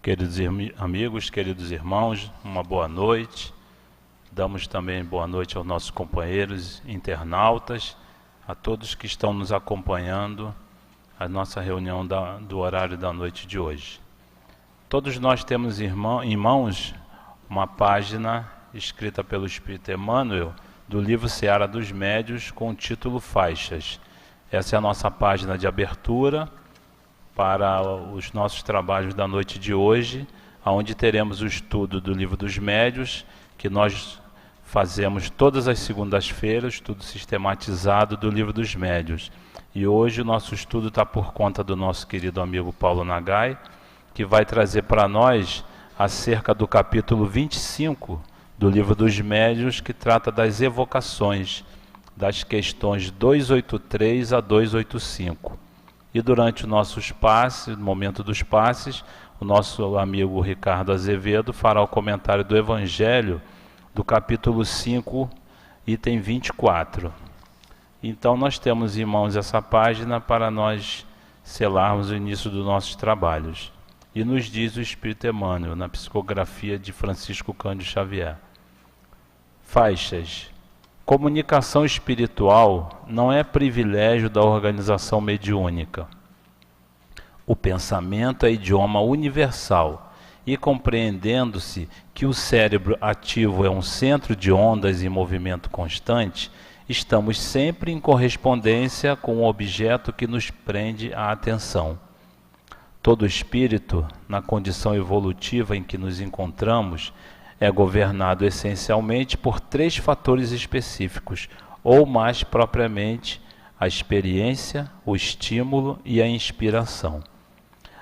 Queridos amigos, queridos irmãos, uma boa noite. Damos também boa noite aos nossos companheiros internautas, a todos que estão nos acompanhando a nossa reunião do horário da noite de hoje. Todos nós temos em mãos uma página escrita pelo Espírito Emmanuel do livro Seara dos Médios com o título Faixas. Essa é a nossa página de abertura para os nossos trabalhos da noite de hoje, onde teremos o estudo do Livro dos Médios, que nós fazemos todas as segundas-feiras, estudo sistematizado do Livro dos Médios. E hoje o nosso estudo está por conta do nosso querido amigo Paulo Nagai, que vai trazer para nós acerca do capítulo 25 do Livro dos Médios, que trata das evocações, das questões 283 a 285. E durante o nosso passe, no momento dos passes, o nosso amigo Ricardo Azevedo fará o comentário do Evangelho do capítulo 5, item 24. Então nós temos em mãos essa página para nós selarmos o início dos nossos trabalhos. E nos diz o Espírito Emmanuel, na psicografia de Francisco Cândido Xavier. Faixas. Comunicação espiritual não é privilégio da organização mediúnica. O pensamento é idioma universal e, compreendendo-se que o cérebro ativo é um centro de ondas em movimento constante, estamos sempre em correspondência com o objeto que nos prende a atenção. Todo espírito, na condição evolutiva em que nos encontramos, é governado essencialmente por 3 fatores específicos, ou mais propriamente, a experiência, o estímulo e a inspiração.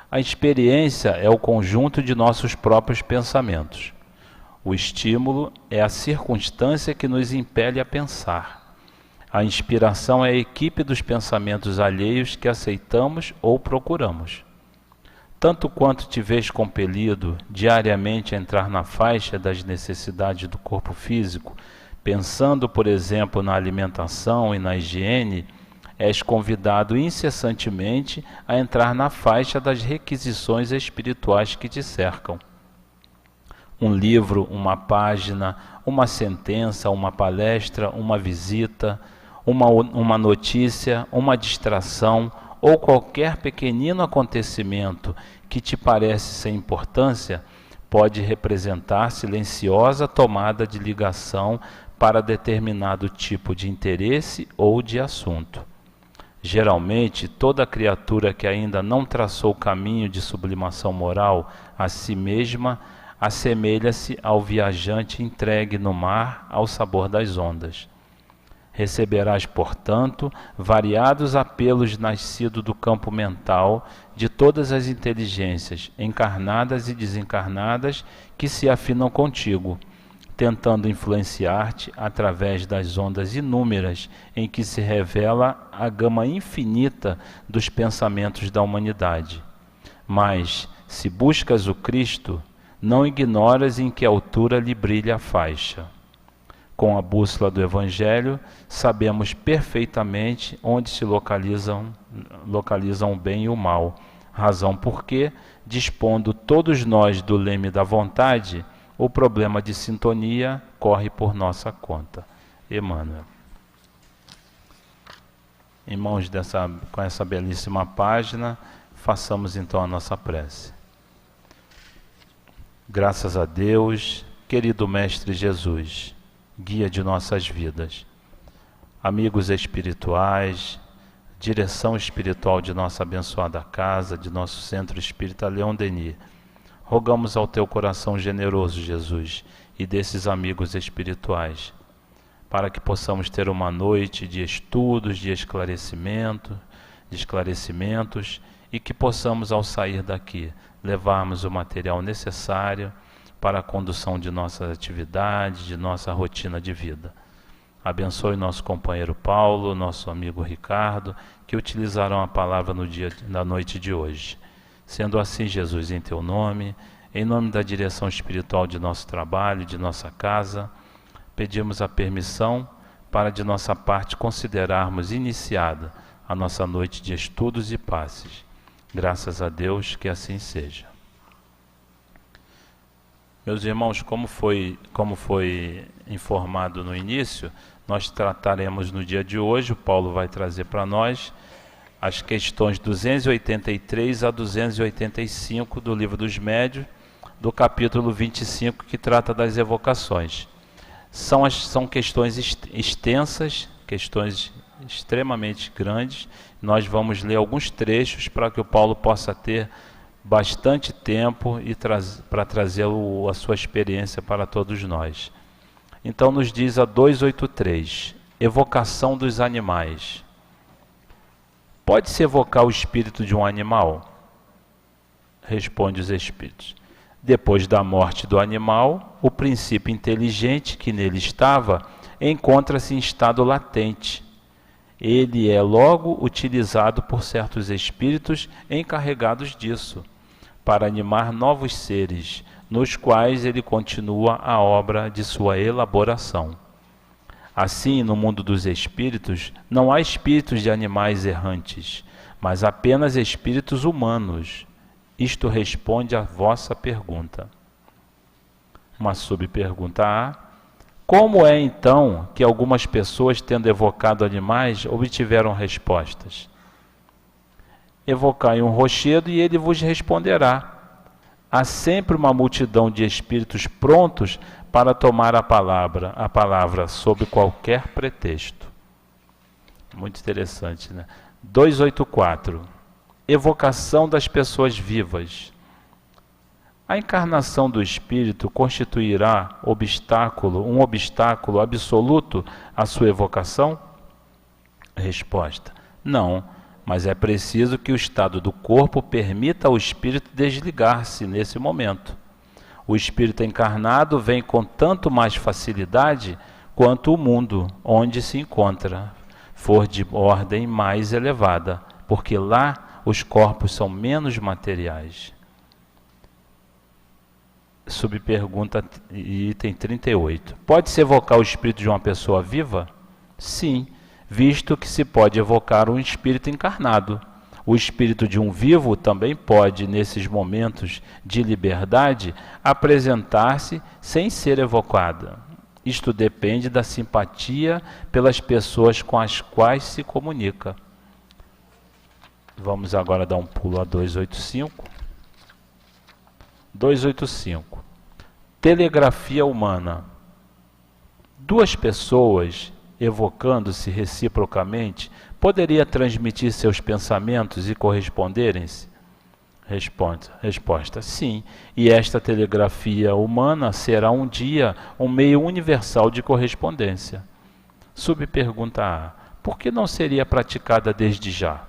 A experiência é o conjunto de nossos próprios pensamentos. O estímulo é a circunstância que nos impele a pensar. A inspiração é a equipe dos pensamentos alheios que aceitamos ou procuramos. Tanto quanto te vês compelido diariamente a entrar na faixa das necessidades do corpo físico, pensando, por exemplo, na alimentação e na higiene, és convidado incessantemente a entrar na faixa das requisições espirituais que te cercam. Um livro, uma página, uma sentença, uma palestra, uma visita, uma notícia, uma distração, ou qualquer pequenino acontecimento que te parece sem importância, pode representar silenciosa tomada de ligação para determinado tipo de interesse ou de assunto. Geralmente, toda criatura que ainda não traçou o caminho de sublimação moral a si mesma, assemelha-se ao viajante entregue no mar ao sabor das ondas. Receberás, portanto, variados apelos nascidos do campo mental de todas as inteligências, encarnadas e desencarnadas, que se afinam contigo, tentando influenciar-te através das ondas inúmeras em que se revela a gama infinita dos pensamentos da humanidade. Mas, se buscas o Cristo, não ignoras em que altura lhe brilha a faixa. Com a bússola do Evangelho, sabemos perfeitamente onde se localizam o bem e o mal, razão porque, dispondo todos nós do leme da vontade, o problema de sintonia corre por nossa conta. Emmanuel. Em mãos com essa belíssima página, façamos então a nossa prece. Graças a Deus, querido Mestre Jesus, guia de nossas vidas, amigos espirituais, direção espiritual de nossa abençoada casa, de nosso Centro Espírita Leon Denis, rogamos ao teu coração generoso, Jesus, e desses amigos espirituais, para que possamos ter uma noite de estudos, de esclarecimentos, e que possamos, ao sair daqui, levarmos o material necessário para a condução de nossas atividades, de nossa rotina de vida. Abençoe nosso companheiro Paulo, nosso amigo Ricardo, que utilizarão a palavra na noite de hoje. Sendo assim, Jesus, em teu nome, em nome da direção espiritual de nosso trabalho, de nossa casa, pedimos a permissão para de nossa parte considerarmos iniciada a nossa noite de estudos e passes. Graças a Deus que assim seja. Meus irmãos, como foi informado no início, nós trataremos no dia de hoje, o Paulo vai trazer para nós, as questões 283 a 285 do Livro dos Médiuns, do capítulo 25, que trata das evocações. São questões extensas, questões extremamente grandes. Nós vamos ler alguns trechos para que o Paulo possa ter bastante tempo e para trazer a sua experiência para todos nós. Então nos diz a 283, evocação dos animais. Pode-se evocar o espírito de um animal? Responde os espíritos. Depois da morte do animal, o princípio inteligente que nele estava encontra-se em estado latente. Ele é logo utilizado por certos espíritos encarregados disso, para animar novos seres, nos quais ele continua a obra de sua elaboração. Assim, no mundo dos espíritos, não há espíritos de animais errantes, mas apenas espíritos humanos. Isto responde à vossa pergunta. Uma subpergunta A. Como é então que algumas pessoas, tendo evocado animais, obtiveram respostas? Evocai um rochedo e ele vos responderá. Há sempre uma multidão de espíritos prontos para tomar a palavra sob qualquer pretexto. Muito interessante, né? 284. Evocação das pessoas vivas. A encarnação do espírito constituirá um obstáculo absoluto à sua evocação? Resposta: não, mas é preciso que o estado do corpo permita ao espírito desligar-se nesse momento. O espírito encarnado vem com tanto mais facilidade quanto o mundo onde se encontra for de ordem mais elevada, porque lá os corpos são menos materiais. Subpergunta item 38. Pode-se evocar o espírito de uma pessoa viva? Sim, visto que se pode evocar um espírito encarnado. O espírito de um vivo também pode, nesses momentos de liberdade, apresentar-se sem ser evocada. Isto depende da simpatia pelas pessoas com as quais se comunica. Vamos agora dar um pulo a 285. 285. Telegrafia humana. Duas pessoas, evocando-se reciprocamente, poderia transmitir seus pensamentos e corresponderem-se? Resposta: sim. E esta telegrafia humana será um dia um meio universal de correspondência. Subpergunta A. Por que não seria praticada desde já?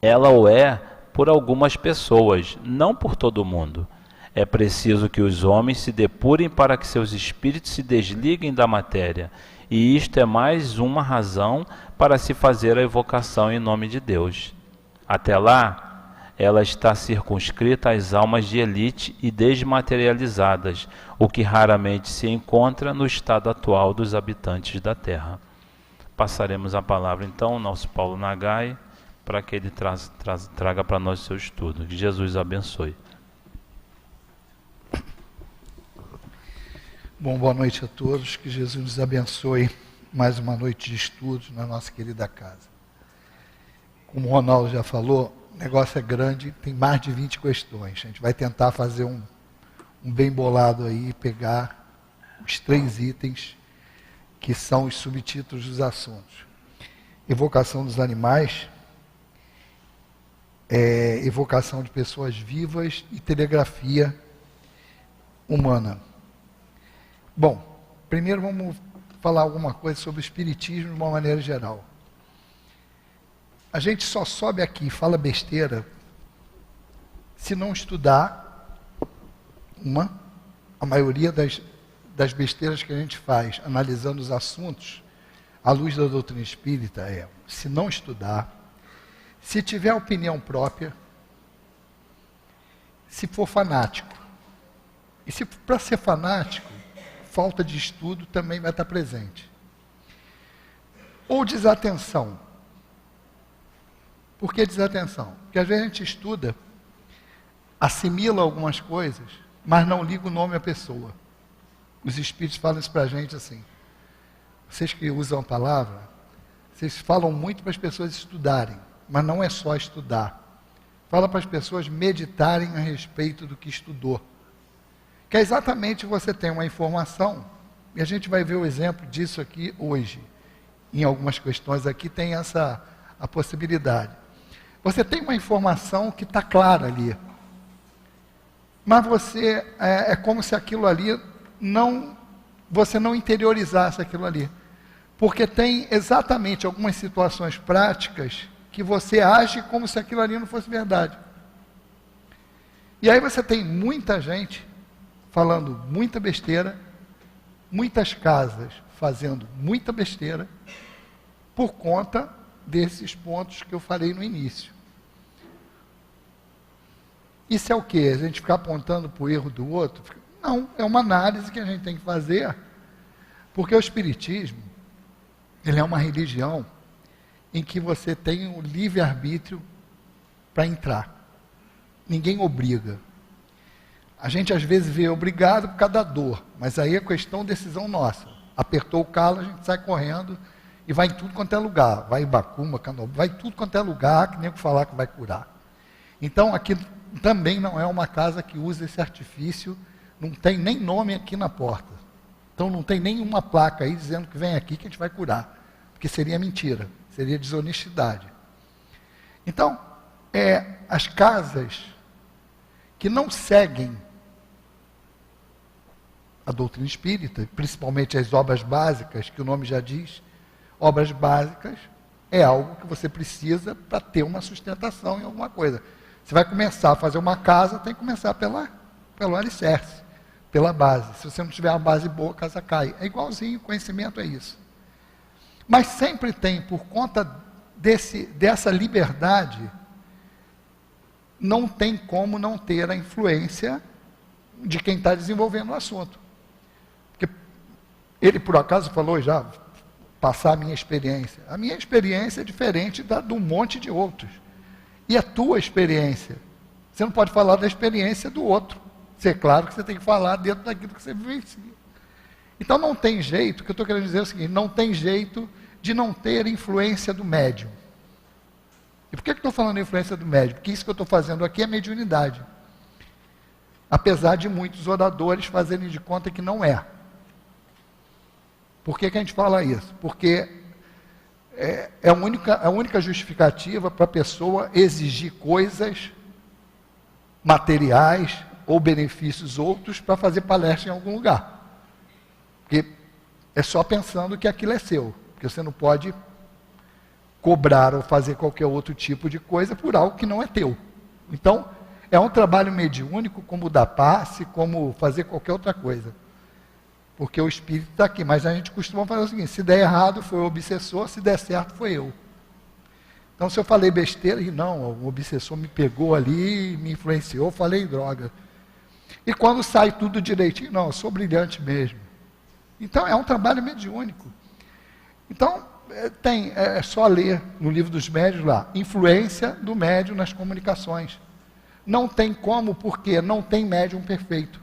Ela o é por algumas pessoas, não por todo mundo. É preciso que os homens se depurem para que seus espíritos se desliguem da matéria. E isto é mais uma razão para se fazer a evocação em nome de Deus. Até lá, ela está circunscrita às almas de elite e desmaterializadas, o que raramente se encontra no estado atual dos habitantes da Terra. Passaremos a palavra então ao nosso Paulo Nagai, para que ele traga para nós o seu estudo. Que Jesus abençoe. Bom, boa noite a todos. Que Jesus nos abençoe mais uma noite de estudos na nossa querida casa. Como o Ronaldo já falou, o negócio é grande, tem mais de 20 questões. A gente vai tentar fazer um bem bolado aí, pegar os 3 itens que são os subtítulos dos assuntos. Evocação dos animais, evocação de pessoas vivas e telegrafia humana. Bom, primeiro vamos falar alguma coisa sobre o espiritismo de uma maneira geral. A gente só sobe aqui e fala besteira se não estudar a maioria das besteiras que a gente faz, analisando os assuntos, à luz da doutrina espírita, se não estudar, se tiver opinião própria, se for fanático. E se para ser fanático, falta de estudo também vai estar presente. Ou desatenção. Por que desatenção? Porque às vezes a gente estuda, assimila algumas coisas, mas não liga o nome à pessoa. Os espíritos falam isso para a gente assim. Vocês que usam a palavra, vocês falam muito para as pessoas estudarem, mas não é só estudar. Fala para as pessoas meditarem a respeito do que estudou. Que é exatamente você tem uma informação, e a gente vai ver o exemplo disso aqui hoje. Em algumas questões aqui tem a possibilidade. Você tem uma informação que está clara ali, mas você é como se aquilo ali você não interiorizasse aquilo ali. Porque tem exatamente algumas situações práticas que você age como se aquilo ali não fosse verdade. E aí você tem muita gente falando muita besteira, muitas casas fazendo muita besteira, por conta desses pontos que eu falei no início. Isso é o quê? A gente ficar apontando para o erro do outro? Não, é uma análise que a gente tem que fazer, porque o Espiritismo, ele é uma religião em que você tem o livre-arbítrio para entrar. Ninguém obriga. A gente às vezes vê obrigado por causa da dor, mas aí é questão de decisão nossa. Apertou o calo, a gente sai correndo e vai em tudo quanto é lugar. Vai em Bacuma, Canobo, vai em tudo quanto é lugar, que nem falar que vai curar. Então aqui também não é uma casa que usa esse artifício, não tem nem nome aqui na porta. Então não tem nenhuma placa aí dizendo que vem aqui que a gente vai curar, porque seria mentira, seria desonestidade. Então, as casas que não seguem a doutrina espírita, principalmente as obras básicas, que o nome já diz, obras básicas é algo que você precisa para ter uma sustentação em alguma coisa. Você vai começar a fazer uma casa, tem que começar pelo alicerce, pela base. Se você não tiver uma base boa, a casa cai. É igualzinho, conhecimento é isso. Mas sempre tem, por conta dessa liberdade, não tem como não ter a influência de quem está desenvolvendo o assunto. Porque ele, por acaso, falou já, passar a minha experiência. A minha experiência é diferente de um monte de outros. E a tua experiência? Você não pode falar da experiência do outro. É claro que você tem que falar dentro daquilo que você vivencia. Então não tem jeito, o que eu estou querendo dizer é o seguinte, não tem jeito de não ter influência do médium. E por que eu estou falando influência do médium? Porque isso que eu estou fazendo aqui é mediunidade. Apesar de muitos oradores fazerem de conta que não é. Por que a gente fala isso? Porque é a única justificativa para a pessoa exigir coisas materiais ou benefícios outros para fazer palestra em algum lugar. Porque é só pensando que aquilo é seu. Porque você não pode cobrar ou fazer qualquer outro tipo de coisa por algo que não é teu. Então, é um trabalho mediúnico, como dar passe, como fazer qualquer outra coisa. Porque o espírito está aqui. Mas a gente costuma fazer o seguinte, se der errado foi o obsessor, se der certo foi eu. Então, se eu falei besteira, e não, o obsessor me pegou ali, me influenciou, falei droga. E quando sai tudo direitinho, não, eu sou brilhante mesmo. Então, é um trabalho mediúnico. Então, é só ler no livro dos médiuns lá, influência do médium nas comunicações. Não tem como, porque não tem médium perfeito.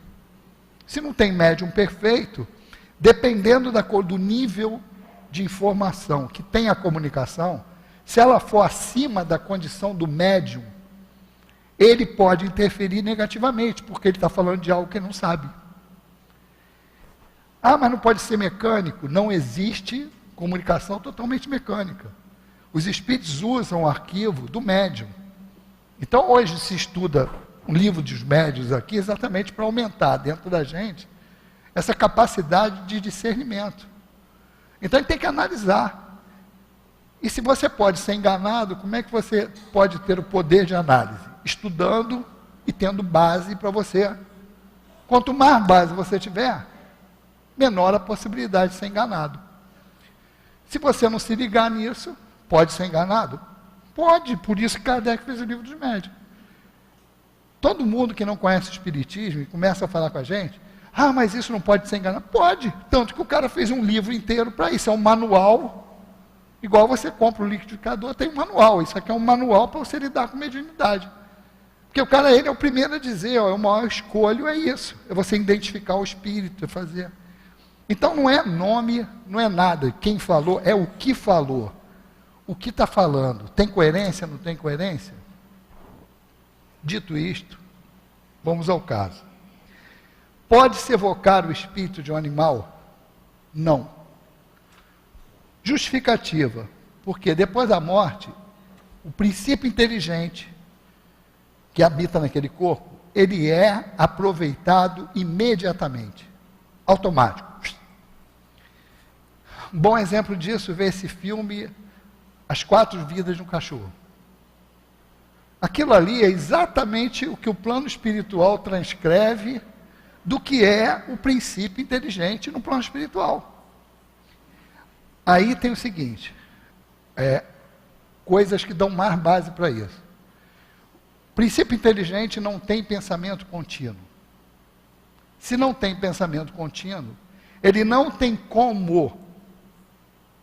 Se não tem médium perfeito, dependendo do nível de informação que tem a comunicação, se ela for acima da condição do médium, ele pode interferir negativamente, porque ele está falando de algo que ele não sabe. Ah, mas não pode ser mecânico. Não existe comunicação totalmente mecânica. Os espíritos usam o arquivo do médium. Então, hoje se estuda um livro dos médiuns aqui exatamente para aumentar dentro da gente essa capacidade de discernimento. Então, a gente tem que analisar. E se você pode ser enganado, como é que você pode ter o poder de análise? Estudando e tendo base para você. Quanto mais base você tiver, menor a possibilidade de ser enganado. Se você não se ligar nisso, pode ser enganado? Pode, por isso que Kardec fez o livro dos médiuns. Todo mundo que não conhece o espiritismo e começa a falar com a gente, ah, mas isso não pode ser enganado? Pode, tanto que o cara fez um livro inteiro para isso, é um manual, igual você compra o liquidificador, tem um manual, isso aqui é um manual para você lidar com mediunidade. Porque o cara, ele é o primeiro a dizer, ó, o maior escolho é isso, é você identificar o espírito, é fazer. Então não é nome, não é nada, quem falou é o que falou. O que está falando, tem coerência, não tem coerência? Dito isto, vamos ao caso. Pode-se evocar o espírito de um animal? Não. Justificativa, porque depois da morte, o princípio inteligente que habita naquele corpo, ele é aproveitado imediatamente, automático. Um bom exemplo disso, ver esse filme, As 4 Vidas de um Cachorro. Aquilo ali é exatamente o que o plano espiritual transcreve do que é o princípio inteligente no plano espiritual. Aí tem o seguinte, coisas que dão mais base para isso. O princípio inteligente não tem pensamento contínuo. Se não tem pensamento contínuo, ele não tem como,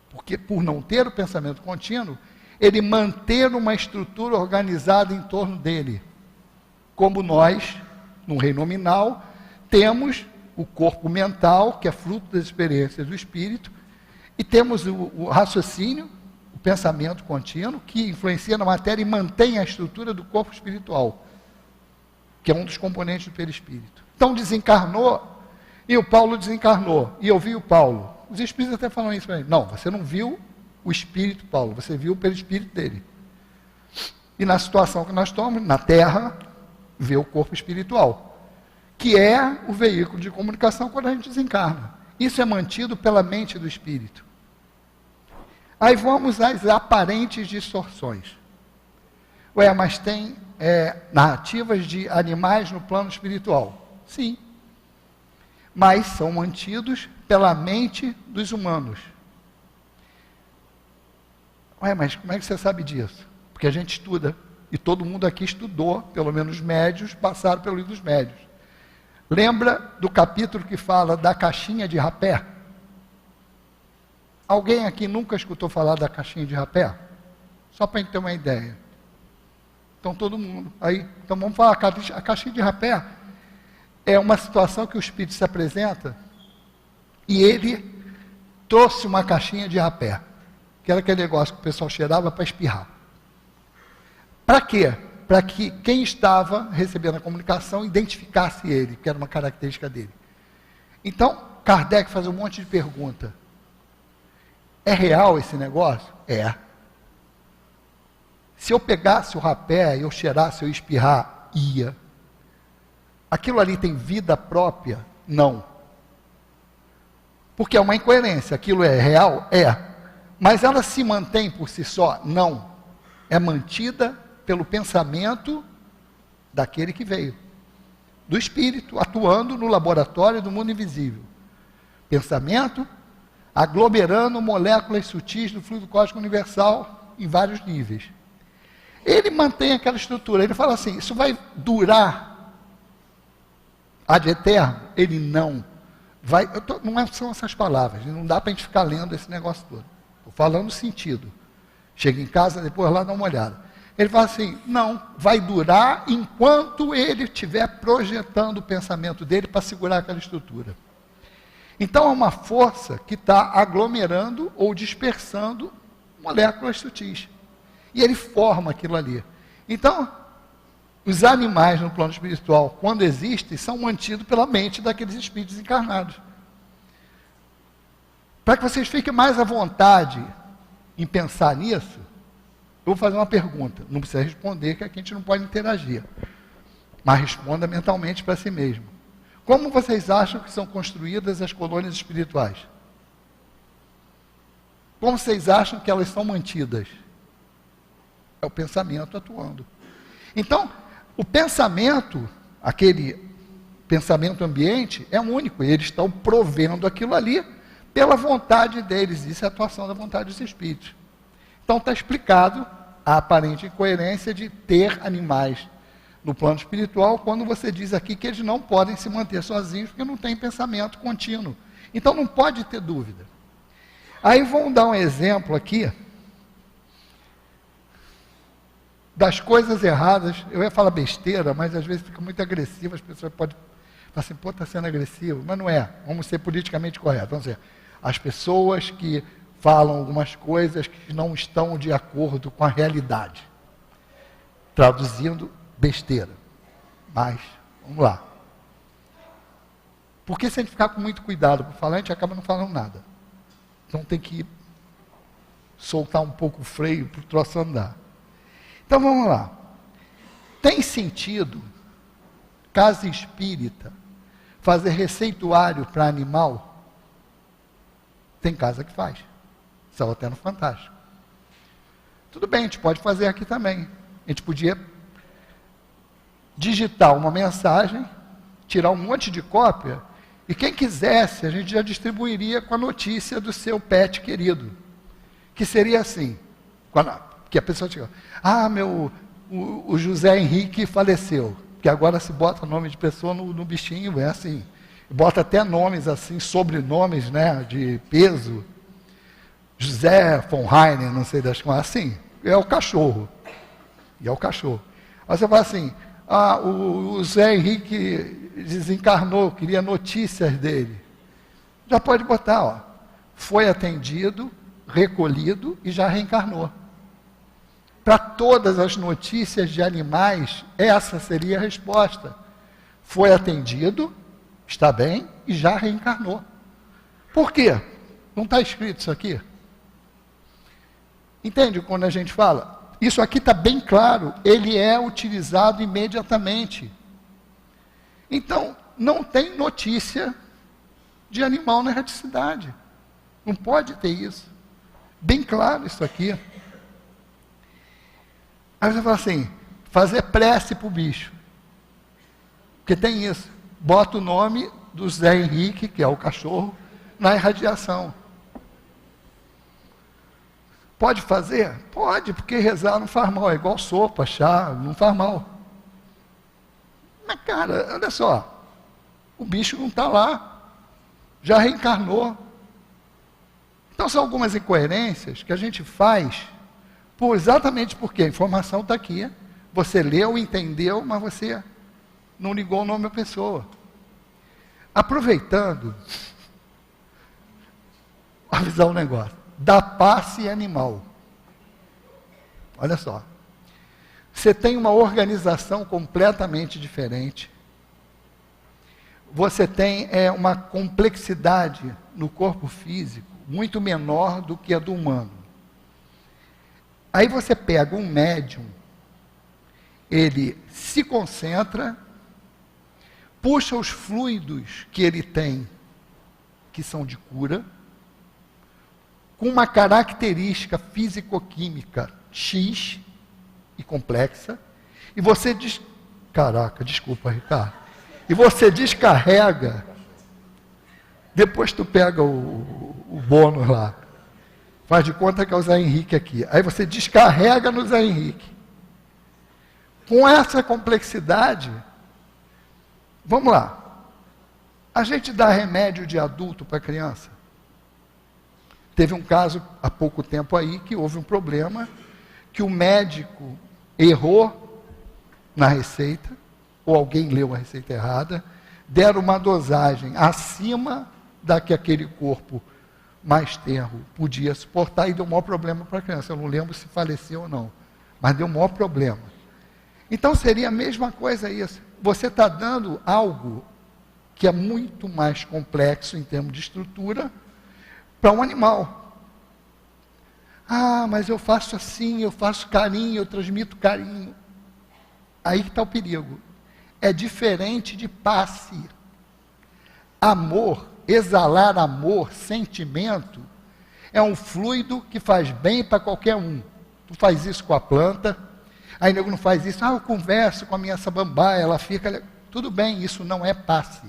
porque por não ter o pensamento contínuo, ele manter uma estrutura organizada em torno dele. Como nós, no reino nominal, temos o corpo mental, que é fruto das experiências do espírito, e temos o raciocínio, o pensamento contínuo, que influencia na matéria e mantém a estrutura do corpo espiritual, que é um dos componentes do perispírito. Então desencarnou, e o Paulo desencarnou, e eu vi o Paulo. Os espíritos até falam isso para mim. Não, você não viu o espírito Paulo, você viu o perispírito dele. E na situação que nós estamos, na Terra, vê o corpo espiritual, que é o veículo de comunicação quando a gente desencarna. Isso é mantido pela mente do espírito. Aí vamos às aparentes distorções. Ué, mas tem narrativas de animais no plano espiritual? Sim. Mas são mantidos pela mente dos humanos. Ué, mas como é que você sabe disso? Porque a gente estuda, e todo mundo aqui estudou, pelo menos médios, passaram pelo livro dos médios. Lembra do capítulo que fala da caixinha de rapé? Alguém aqui nunca escutou falar da caixinha de rapé? Só para a gente ter uma ideia. Então todo mundo. Então vamos falar, a caixinha de rapé é uma situação que o espírito se apresenta e ele trouxe uma caixinha de rapé, que era aquele negócio que o pessoal cheirava para espirrar. Para quê? Para que quem estava recebendo a comunicação identificasse ele, que era uma característica dele. Então, Kardec faz um monte de pergunta. É real esse negócio? É. Se eu pegasse o rapé, eu cheirasse, eu espirrar, ia. Aquilo ali tem vida própria? Não. Porque é uma incoerência. Aquilo é real? É. Mas ela se mantém por si só? Não. É mantida pelo pensamento daquele que veio. Do espírito, atuando no laboratório do mundo invisível. Pensamento aglomerando moléculas sutis do fluido cósmico universal em vários níveis. Ele mantém aquela estrutura. Ele fala assim, isso vai durar ad eterno? Ele não. Não são essas palavras, não dá para a gente ficar lendo esse negócio todo. Estou falando no sentido. Chega em casa, depois lá dá uma olhada. Ele fala assim, não, vai durar enquanto ele estiver projetando o pensamento dele para segurar aquela estrutura. Então é uma força que está aglomerando ou dispersando moléculas sutis. E ele forma aquilo ali. Então, os animais no plano espiritual, quando existem, são mantidos pela mente daqueles espíritos encarnados. Para que vocês fiquem mais à vontade em pensar nisso, eu vou fazer uma pergunta. Não precisa responder, que aqui a gente não pode interagir. Mas responda mentalmente para si mesmo. Como vocês acham que são construídas as colônias espirituais? Como vocês acham que elas são mantidas? É o pensamento atuando. Então, o pensamento, aquele pensamento ambiente, é único. E eles estão provendo aquilo ali pela vontade deles. Isso é a atuação da vontade dos espíritos. Então, está explicado a aparente incoerência de ter animais no plano espiritual, quando você diz aqui que eles não podem se manter sozinhos, porque não tem pensamento contínuo. Então, não pode ter dúvida. Aí, vamos dar um exemplo aqui das coisas erradas, eu ia falar besteira, mas às vezes fica muito agressivo, as pessoas podem falar assim, pô, está sendo agressivo, mas não é, vamos ser politicamente corretos, vamos dizer, as pessoas que falam algumas coisas que não estão de acordo com a realidade, traduzindo besteira, mas, vamos lá, porque se a gente ficar com muito cuidado para falar, a gente acaba não falando nada, então tem que soltar um pouco o freio para o troço andar. Então vamos lá. Tem sentido, casa espírita, fazer receituário para animal? Tem casa que faz. Saiu até no Fantástico. Tudo bem, a gente pode fazer aqui também. A gente podia digitar uma mensagem, tirar um monte de cópia, e quem quisesse, a gente já distribuiria com a notícia do seu pet querido. Que seria assim, que a pessoa chega, o José Henrique faleceu, que agora se bota nome de pessoa no bichinho, é assim, bota até nomes assim, sobrenomes, né, de peso, José von Heine, não sei das coisas, assim, é o cachorro, e é o cachorro. Aí você fala assim, o José Henrique desencarnou, queria notícias dele, já pode botar, ó, foi atendido, recolhido e já reencarnou. Para todas as notícias de animais, essa seria a resposta. Foi atendido, está bem e já reencarnou. Por quê? Não está escrito isso aqui? Entende quando a gente fala? Isso aqui está bem claro, ele é utilizado imediatamente. Então, não tem notícia de animal na erraticidade. Não pode ter isso. Bem claro isso aqui. Aí você fala assim, fazer prece para o bicho. Porque tem isso. Bota o nome do Zé Henrique, que é o cachorro, na irradiação. Pode fazer? Pode, porque rezar não faz mal. É igual sopa, chá, não faz mal. Mas, cara, olha só. O bicho não está lá. Já reencarnou. Então, são algumas incoerências que a gente faz exatamente porque a informação está aqui, você leu, entendeu, mas você não ligou o nome da pessoa. Aproveitando, avisar um negócio, da passe animal. Olha só, você tem uma organização completamente diferente, você tem uma complexidade no corpo físico muito menor do que a do humano. Aí você pega um médium, ele se concentra, puxa os fluidos que ele tem, que são de cura, com uma característica físico-química X e complexa, e você desculpa, Ricardo, e você descarrega, depois tu pega o bônus lá, faz de conta que é o Zé Henrique aqui. Aí você descarrega no Zé Henrique. Com essa complexidade, vamos lá. A gente dá remédio de adulto para criança. Teve um caso há pouco tempo aí que houve um problema, que o médico errou na receita, ou alguém leu a receita errada, deram uma dosagem acima da que aquele corpo mais tenro podia suportar e deu o maior problema para a criança. Eu não lembro se faleceu ou não, mas deu o maior problema. Então seria a mesma coisa isso. Você está dando algo que é muito mais complexo em termos de estrutura para um animal. Mas eu faço assim, eu faço carinho, eu transmito carinho. Aí que está o perigo. É diferente de passe. Amor, exalar amor, sentimento, é um fluido que faz bem para qualquer um. Tu faz isso com a planta, aí nego não faz isso, eu converso com a minha samambaia, ela fica... Tudo bem, isso não é passe.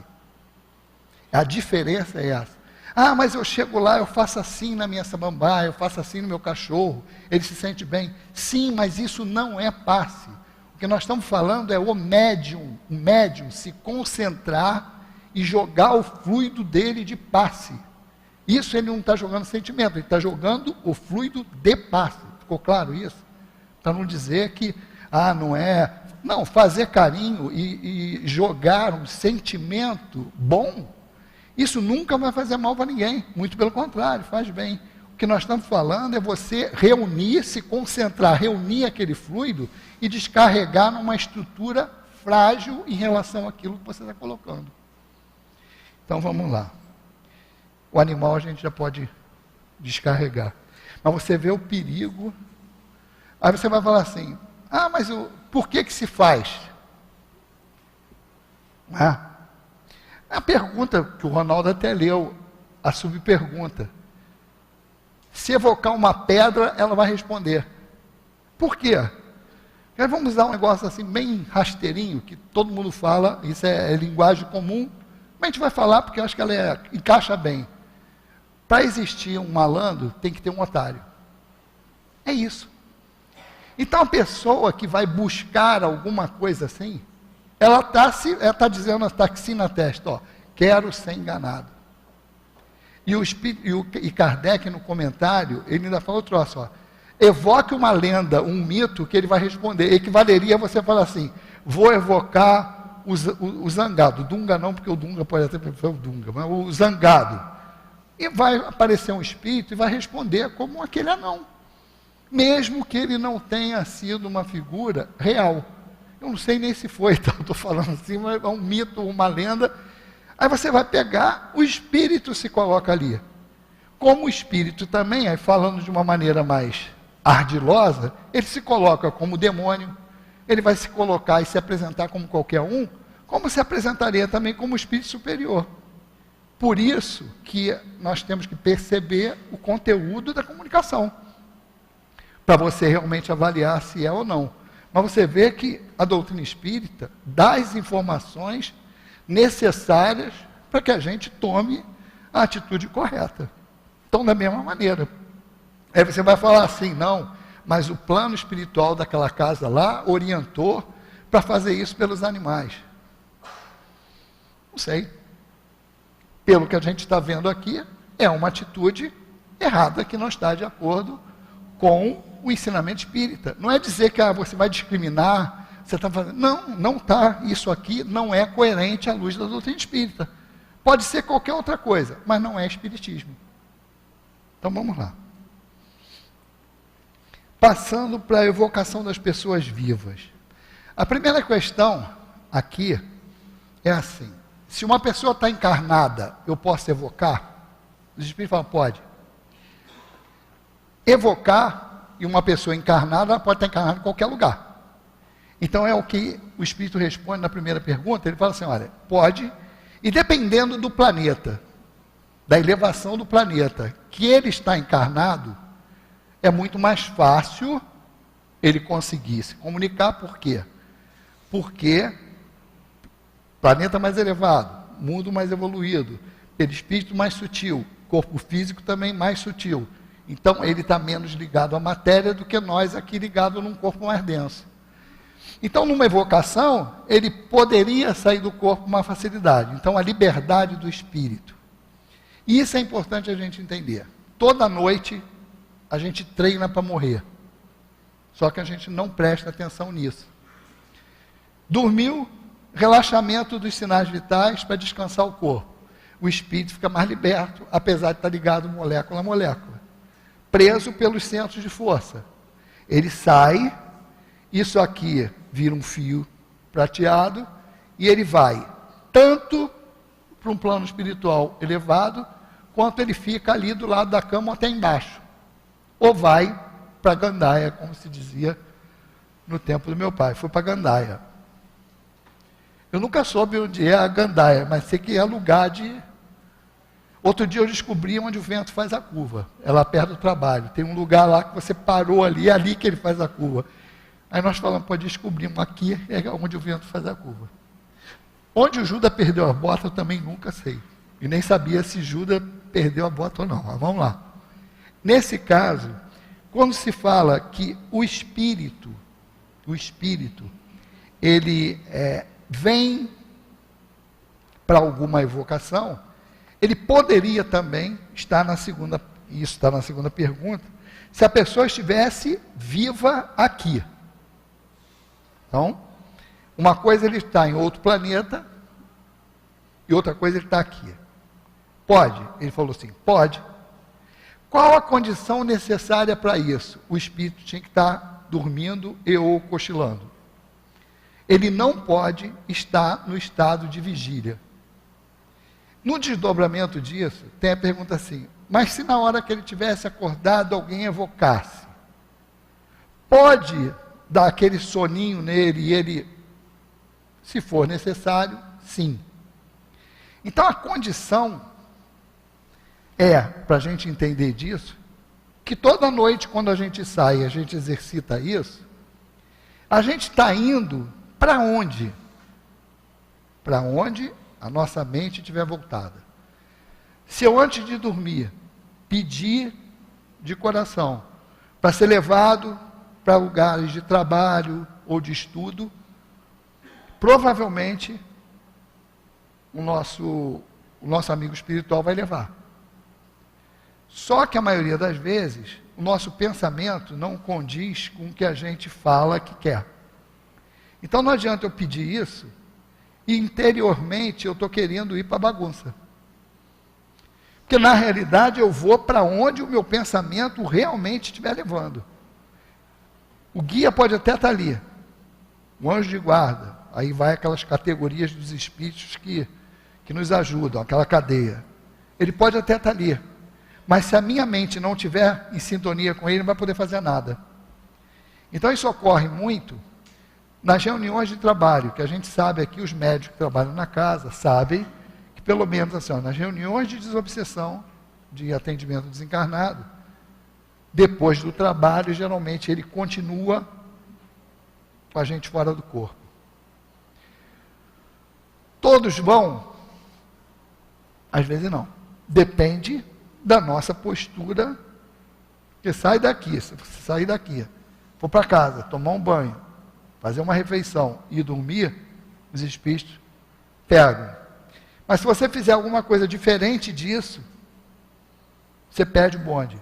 A diferença é essa. Mas eu chego lá, eu faço assim na minha samambaia, eu faço assim no meu cachorro, ele se sente bem. Sim, mas isso não é passe. O que nós estamos falando é o médium se concentrar e jogar o fluido dele de passe. Isso ele não está jogando sentimento, ele está jogando o fluido de passe. Ficou claro isso? Para não dizer que, não é... Não, fazer carinho e jogar um sentimento bom, isso nunca vai fazer mal para ninguém, muito pelo contrário, faz bem. O que nós estamos falando é você reunir, se concentrar, reunir aquele fluido e descarregar numa estrutura frágil em relação àquilo que você está colocando. Então vamos lá. O animal a gente já pode descarregar. Mas você vê o perigo. Aí você vai falar assim, mas por que se faz? A pergunta que o Ronaldo até leu, a subpergunta. Se evocar uma pedra, ela vai responder. Por quê? Aí vamos usar um negócio assim, bem rasteirinho, que todo mundo fala, isso é linguagem comum, mas a gente vai falar porque eu acho que ela encaixa bem. Para existir um malandro, tem que ter um otário. É isso. Então a pessoa que vai buscar alguma coisa assim, ela está dizendo, está aqui na testa, quero ser enganado. E Kardec, no comentário, ele ainda falou outro troço, evoque uma lenda, um mito, que ele vai responder. Equivaleria a você falar assim, vou evocar o zangado. O Dunga não, porque o Dunga pode até ser o Dunga, mas o zangado. E vai aparecer um espírito e vai responder como aquele anão. Mesmo que ele não tenha sido uma figura real. Eu não sei nem se foi, então estou falando assim, mas é um mito, uma lenda. Aí você vai pegar, o espírito se coloca ali. Como o espírito também, aí falando de uma maneira mais ardilosa, ele se coloca como demônio, ele vai se colocar e se apresentar como qualquer um, como se apresentaria também como espírito superior. Por isso que nós temos que perceber o conteúdo da comunicação, para você realmente avaliar se é ou não. Mas você vê que a doutrina espírita dá as informações necessárias para que a gente tome a atitude correta. Então, da mesma maneira. Aí você vai falar assim, não, mas o plano espiritual daquela casa lá orientou para fazer isso pelos animais. Não sei. Pelo que a gente está vendo aqui, é uma atitude errada que não está de acordo com o ensinamento espírita. Não é dizer que você vai discriminar, você está fazendo... Não está. Isso aqui não é coerente à luz da doutrina espírita. Pode ser qualquer outra coisa, mas não é espiritismo. Então vamos lá. Passando para a evocação das pessoas vivas. A primeira questão aqui é assim: se uma pessoa está encarnada, eu posso evocar? Os espíritos falam, pode. Evocar, e uma pessoa encarnada, ela pode estar encarnada em qualquer lugar. Então é o que o espírito responde na primeira pergunta, ele fala assim, olha, pode, e dependendo do planeta, da elevação do planeta, que ele está encarnado, é muito mais fácil ele conseguir se comunicar. Por quê? Porque planeta mais elevado, mundo mais evoluído, perispírito mais sutil, corpo físico também mais sutil. Então ele está menos ligado à matéria do que nós aqui ligados num corpo mais denso. Então numa evocação, ele poderia sair do corpo com uma facilidade. Então a liberdade do espírito. E isso é importante a gente entender. Toda noite a gente treina para morrer. Só que a gente não presta atenção nisso. Dormiu, relaxamento dos sinais vitais para descansar o corpo. O espírito fica mais liberto, apesar de estar ligado molécula a molécula. Preso pelos centros de força. Ele sai, isso aqui vira um fio prateado, e ele vai tanto para um plano espiritual elevado, quanto ele fica ali do lado da cama até embaixo. Ou vai para Gandaia, como se dizia no tempo do meu pai. Foi para Gandaia. Eu nunca soube onde é a Gandaia, mas sei que é lugar de... Outro dia eu descobri onde o vento faz a curva. É lá perto do trabalho. Tem um lugar lá que você parou ali, é ali que ele faz a curva. Aí nós falamos, pô, descobrimos, aqui é onde o vento faz a curva. Onde o Judas perdeu a bota, eu também nunca sei. E nem sabia se Judas perdeu a bota ou não. Mas vamos lá. Nesse caso, quando se fala que o espírito, ele vem para alguma evocação, ele poderia também estar na segunda, isso está na segunda pergunta, se a pessoa estivesse viva aqui. Então, uma coisa ele está em outro planeta e outra coisa ele está aqui. Pode? Ele falou assim, pode. Qual a condição necessária para isso? O espírito tinha que estar dormindo e ou cochilando. Ele não pode estar no estado de vigília. No desdobramento disso, tem a pergunta assim, mas se na hora que ele tivesse acordado alguém evocasse, pode dar aquele soninho nele e ele, se for necessário, sim. Então a condição é, para a gente entender disso, que toda noite quando a gente sai, a gente exercita isso, a gente está indo para onde? Para onde a nossa mente estiver voltada. Se eu antes de dormir pedir de coração para ser levado para lugares de trabalho ou de estudo, provavelmente o nosso amigo espiritual vai levar. Só que a maioria das vezes, o nosso pensamento não condiz com o que a gente fala que quer. Então não adianta eu pedir isso e interiormente eu estou querendo ir para a bagunça. Porque na realidade eu vou para onde o meu pensamento realmente estiver levando. O guia pode até estar ali, o anjo de guarda, aí vai aquelas categorias dos espíritos que nos ajudam, aquela cadeia. Ele pode até estar ali, mas se a minha mente não estiver em sintonia com ele, não vai poder fazer nada. Então isso ocorre muito nas reuniões de trabalho, que a gente sabe aqui, os médicos que trabalham na casa, sabem que pelo menos assim, nas reuniões de desobsessão, de atendimento desencarnado, depois do trabalho, geralmente ele continua com a gente fora do corpo. Todos vão? Às vezes não. Depende da nossa postura, que sai daqui, se você sair daqui, for para casa, tomar um banho, fazer uma refeição e dormir, os espíritos pegam. Mas se você fizer alguma coisa diferente disso, você perde o bonde.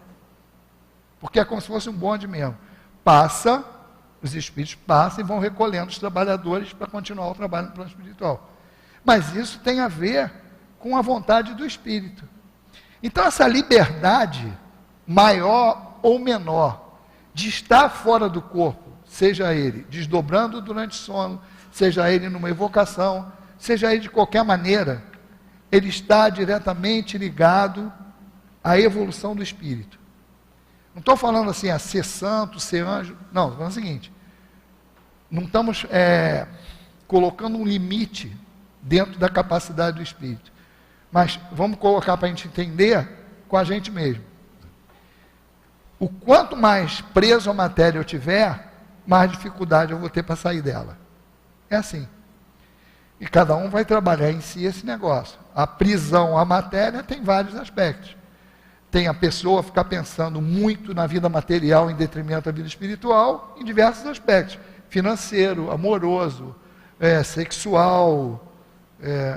Porque é como se fosse um bonde mesmo. Passa, os espíritos passam e vão recolhendo os trabalhadores para continuar o trabalho no plano espiritual. Mas isso tem a ver com a vontade do espírito. Então essa liberdade, maior ou menor, de estar fora do corpo, seja ele desdobrando durante o sono, seja ele numa evocação, seja ele de qualquer maneira, ele está diretamente ligado à evolução do espírito. Não estou falando assim, a ser santo, ser anjo, não, estou falando o seguinte, não estamos colocando um limite dentro da capacidade do espírito, mas vamos colocar para a gente entender com a gente mesmo. O quanto mais preso à matéria eu tiver, mais dificuldade eu vou ter para sair dela. É assim. E cada um vai trabalhar em si esse negócio. A prisão à matéria tem vários aspectos. Tem a pessoa ficar pensando muito na vida material em detrimento da vida espiritual, em diversos aspectos. Financeiro, amoroso, sexual,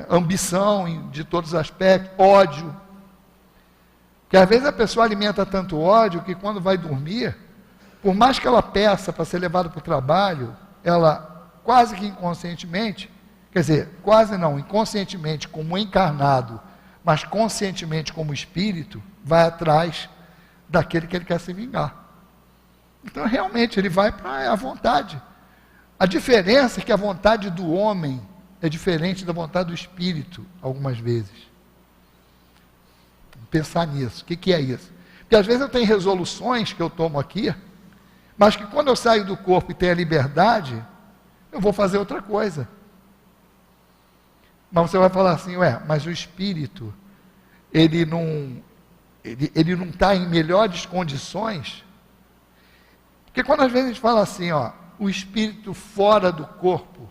ambição de todos os aspectos, ódio. Porque às vezes a pessoa alimenta tanto ódio que quando vai dormir, por mais que ela peça para ser levada para o trabalho, ela quase que inconscientemente, quer dizer, quase não, inconscientemente como encarnado, mas conscientemente como espírito, vai atrás daquele que ele quer se vingar. Então realmente ele vai para a vontade. A diferença é que a vontade do homem é diferente da vontade do espírito, algumas vezes. Vamos pensar nisso. O que é isso? Porque às vezes eu tenho resoluções que eu tomo aqui, mas que quando eu saio do corpo e tenho a liberdade, eu vou fazer outra coisa. Mas você vai falar assim, mas o espírito, ele não está em melhores condições. Porque quando às vezes a gente fala assim, o espírito fora do corpo,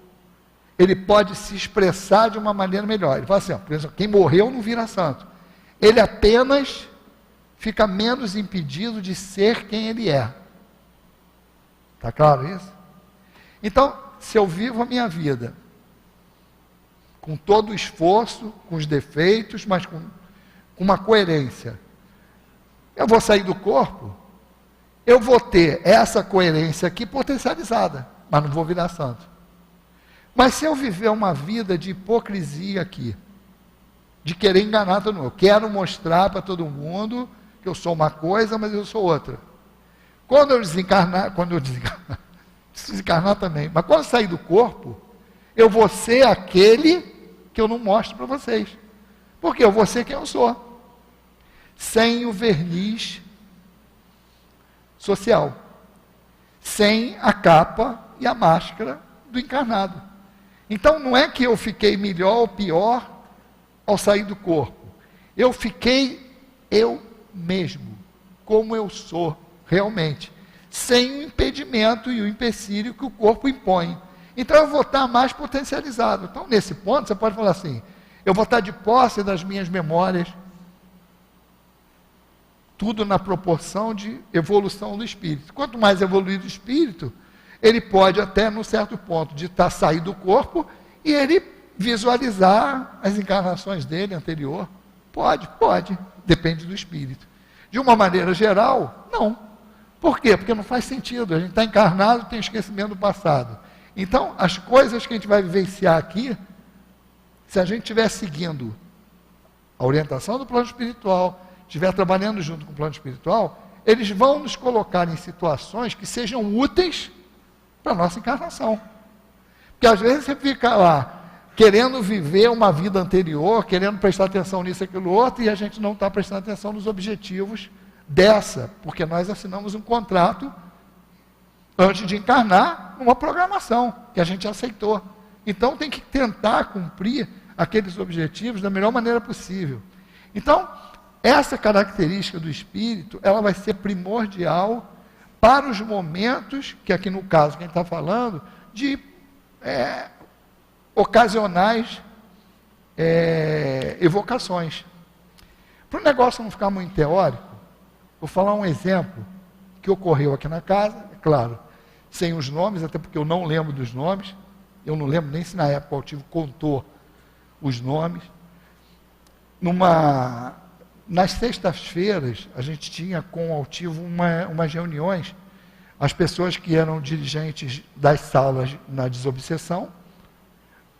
ele pode se expressar de uma maneira melhor. Ele fala assim, por exemplo, quem morreu não vira santo. Ele apenas fica menos impedido de ser quem ele é. Está claro isso? Então, se eu vivo a minha vida com todo o esforço, com os defeitos, mas com uma coerência, eu vou sair do corpo, eu vou ter essa coerência aqui potencializada. mas não vou virar santo. Mas se eu viver uma vida de hipocrisia aqui, de querer enganar todo mundo, eu quero mostrar para todo mundo que eu sou uma coisa, mas eu sou outra. Quando eu desencarnar, desencarnar também, mas quando eu sair do corpo, eu vou ser aquele que eu não mostro para vocês. Porque eu vou ser quem eu sou. Sem o verniz social. Sem a capa e a máscara do encarnado. Então não é que eu fiquei melhor ou pior ao sair do corpo. Eu fiquei eu mesmo, como eu sou realmente, sem o impedimento e o empecilho que o corpo impõe. Então eu vou estar mais potencializado. Então nesse ponto você pode falar assim, eu vou estar de posse das minhas memórias, tudo na proporção de evolução do espírito. Quanto mais evoluído o espírito, ele pode até, num certo ponto, de estar sair do corpo e ele visualizar as encarnações dele anterior. Pode, depende do espírito. De uma maneira geral, não. Por quê? Porque não faz sentido. A gente está encarnado, tem esquecimento do passado. Então, as coisas que a gente vai vivenciar aqui, se a gente estiver seguindo a orientação do plano espiritual, estiver trabalhando junto com o plano espiritual, eles vão nos colocar em situações que sejam úteis para a nossa encarnação. Porque às vezes você fica lá, querendo viver uma vida anterior, querendo prestar atenção nisso e aquilo outro, e a gente não está prestando atenção nos objetivos dessa, porque nós assinamos um contrato antes de encarnar, uma programação que a gente aceitou. Então tem que tentar cumprir aqueles objetivos da melhor maneira possível. Então, essa característica do espírito, ela vai ser primordial para os momentos, que aqui no caso que a gente está falando, de ocasionais evocações. Para o negócio não ficar muito teórico, vou falar um exemplo que ocorreu aqui na casa, é claro, sem os nomes, até porque eu não lembro dos nomes, eu não lembro nem se na época o altivo contou os nomes. Nas sextas-feiras, a gente tinha com o altivo umas reuniões, as pessoas que eram dirigentes das salas na desobsessão,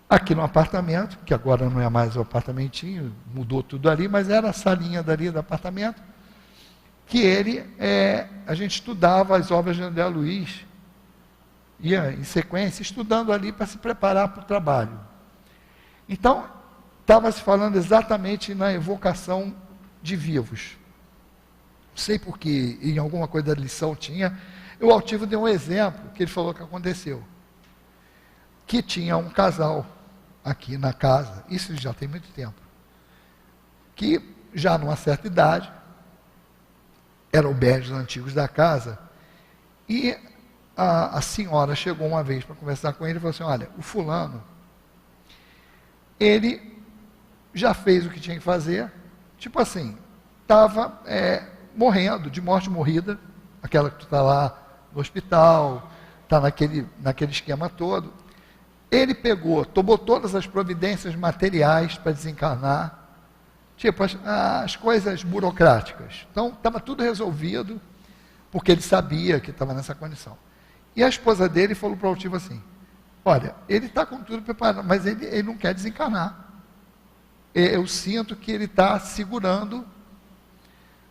aqui no apartamento, que agora não é mais o apartamentinho, mudou tudo ali, mas era a salinha dali do apartamento, que a gente estudava as obras de André Luiz, ia em sequência, estudando ali para se preparar para o trabalho. Então, estava se falando exatamente na evocação de vivos. Não sei porque em alguma coisa da lição tinha, o altivo deu um exemplo, que ele falou que aconteceu. Que tinha um casal aqui na casa, isso já tem muito tempo, que já numa certa idade, eram bélios antigos da casa, e a senhora chegou uma vez para conversar com ele e falou assim, olha, o fulano, ele já fez o que tinha que fazer, tipo assim, estava morrendo, de morte morrida, aquela que tu está lá no hospital, está naquele esquema todo. Ele tomou todas as providências materiais para desencarnar, tipo as coisas burocráticas. Então, estava tudo resolvido, porque ele sabia que estava nessa condição. E a esposa dele falou para o altivo assim, olha, ele está com tudo preparado, mas ele não quer desencarnar. Eu sinto que ele está segurando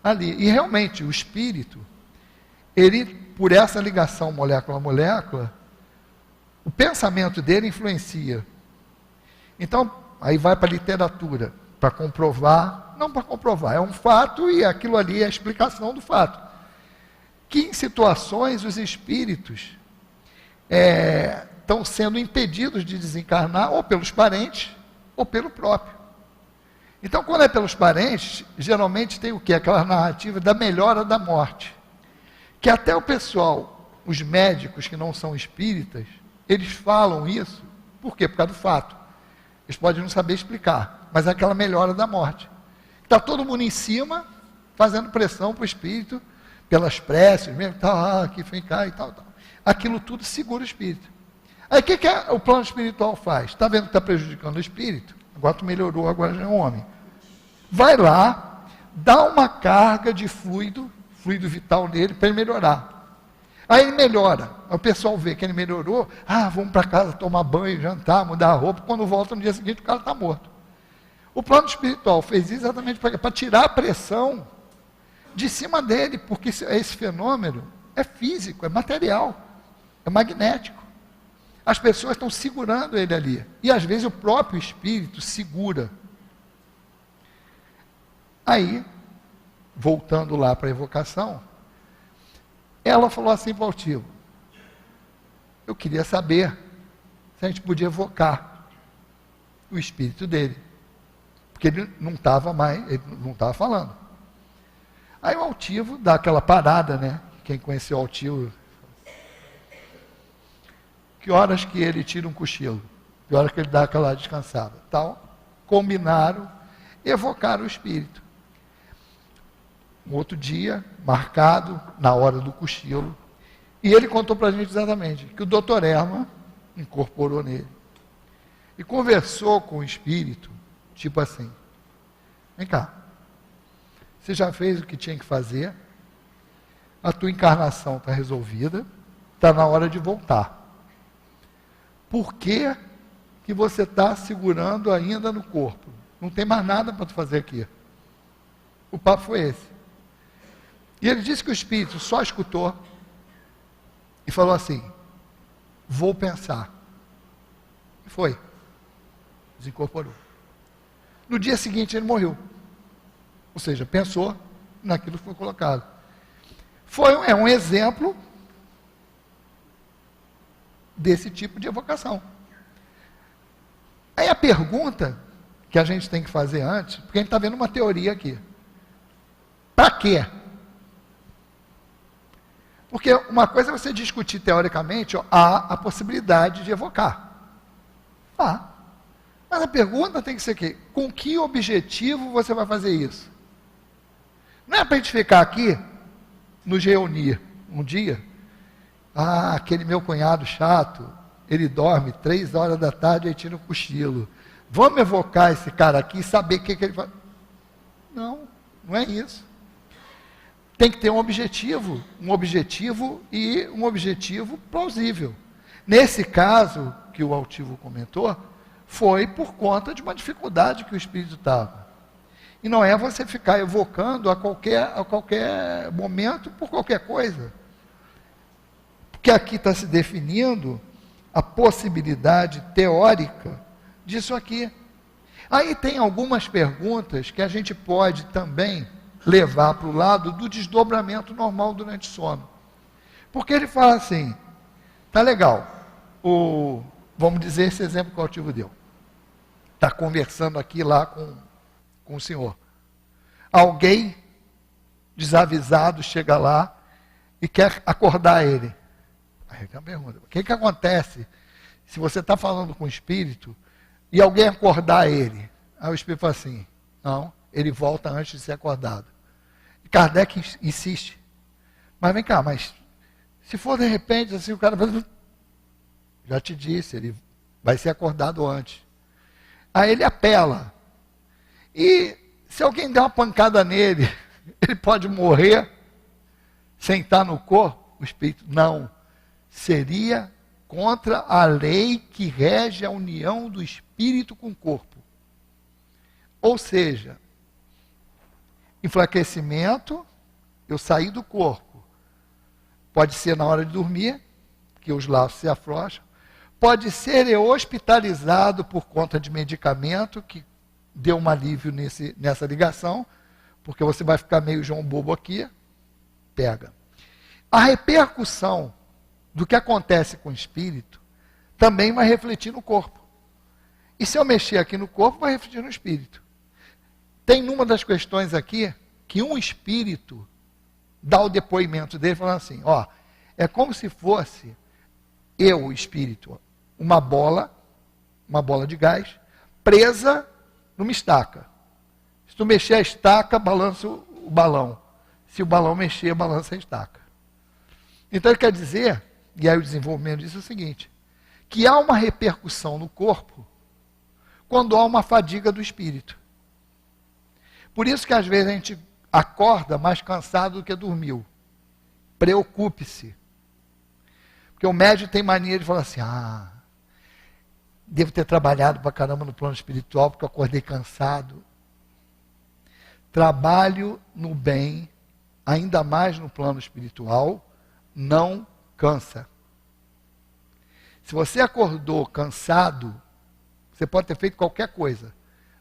ali. E realmente, o espírito, ele, por essa ligação molécula a molécula, o pensamento dele influencia. Então, aí vai para a literatura, para comprovar, não para comprovar, é um fato e aquilo ali é a explicação do fato. Que em situações os espíritos estão sendo impedidos de desencarnar, ou pelos parentes, ou pelo próprio. Então, quando é pelos parentes, geralmente tem o quê? Aquela narrativa da melhora da morte. Que até o pessoal, os médicos que não são espíritas, eles falam isso, por quê? Por causa do fato. Eles podem não saber explicar, mas é aquela melhora da morte. Está todo mundo em cima, fazendo pressão para o espírito, pelas preces, mesmo, aqui vem cá e tal. Aquilo tudo segura o espírito. Aí o que o plano espiritual faz? Está vendo que está prejudicando o espírito? Agora tu melhorou, agora já é um homem. Vai lá, dá uma carga de fluido vital nele para ele melhorar. Aí ele melhora. Aí o pessoal vê que ele melhorou. Vamos para casa tomar banho, jantar, mudar a roupa. Quando volta no dia seguinte, o cara está morto. O plano espiritual fez exatamente para tirar a pressão de cima dele, porque esse fenômeno é físico, é material, é magnético. As pessoas estão segurando ele ali. E às vezes o próprio espírito segura. Aí, voltando lá para a evocação, ela falou assim para o altivo: eu queria saber se a gente podia evocar o espírito dele. Porque ele não estava falando. Aí o altivo dá aquela parada, né? Quem conheceu o altivo, que horas que ele tira um cochilo, que horas que ele dá aquela descansada, tal. Combinaram, evocaram o espírito. Um outro dia, marcado, na hora do cochilo, e ele contou para a gente exatamente que o doutor Erma incorporou nele e conversou com o espírito, tipo assim: vem cá, você já fez o que tinha que fazer, a tua encarnação está resolvida, está na hora de voltar. Por que que você está segurando ainda no corpo? Não tem mais nada para tu fazer aqui. O papo foi esse. E ele disse que o espírito só escutou e falou assim: vou pensar. E foi. Desincorporou. No dia seguinte ele morreu. Ou seja, pensou naquilo que foi colocado. É um exemplo desse tipo de evocação. Aí a pergunta que a gente tem que fazer antes, porque a gente está vendo uma teoria aqui. Para quê? Porque uma coisa é você discutir teoricamente, há a possibilidade de evocar. Mas a pergunta tem que ser aqui: com que objetivo você vai fazer isso? Não é para a gente ficar aqui, nos reunir um dia, aquele meu cunhado chato, ele dorme 3 horas da tarde e tira um cochilo. Vamos evocar esse cara aqui e saber o que ele faz. Não é isso. Tem que ter um objetivo e um objetivo plausível. Nesse caso, que o altivo comentou, foi por conta de uma dificuldade que o espírito estava. E não é você ficar evocando a qualquer momento, por qualquer coisa. Porque aqui está se definindo a possibilidade teórica disso aqui. Aí tem algumas perguntas que a gente pode também levar para o lado do desdobramento normal durante o sono. Porque ele fala assim: tá legal, vamos dizer esse exemplo que o altivo deu. Está conversando aqui lá com o senhor. Alguém desavisado chega lá e quer acordar ele. Aí tem uma pergunta: o que acontece se você está falando com o espírito e alguém acordar ele? Aí o espírito fala assim: não, ele volta antes de ser acordado. E Kardec insiste: mas vem cá, mas se for de repente assim, o cara já te disse, ele vai ser acordado antes. Aí ele apela. E se alguém der uma pancada nele, ele pode morrer sem estar no corpo? O espírito: não. Seria contra a lei que rege a união do espírito com o corpo. Ou seja, enfraquecimento, eu saí do corpo. Pode ser na hora de dormir, que os laços se afrouxam. Pode ser eu hospitalizado por conta de medicamento, que deu um alívio nessa ligação, porque você vai ficar meio João Bobo aqui, pega. A repercussão do que acontece com o espírito também vai refletir no corpo. E se eu mexer aqui no corpo, vai refletir no espírito. Tem numa das questões aqui que um espírito dá o depoimento dele falando assim: é como se fosse eu, o espírito, uma bola de gás, presa numa estaca. Se tu mexer a estaca, balança o balão. Se o balão mexer, balança a estaca. Então ele quer dizer, e aí o desenvolvimento disso é o seguinte, que há uma repercussão no corpo quando há uma fadiga do espírito. Por isso que às vezes a gente acorda mais cansado do que dormiu. Preocupe-se. Porque o médium tem mania de falar assim, devo ter trabalhado pra caramba no plano espiritual, porque eu acordei cansado. Trabalho no bem, ainda mais no plano espiritual, não cansa. Se você acordou cansado, você pode ter feito qualquer coisa,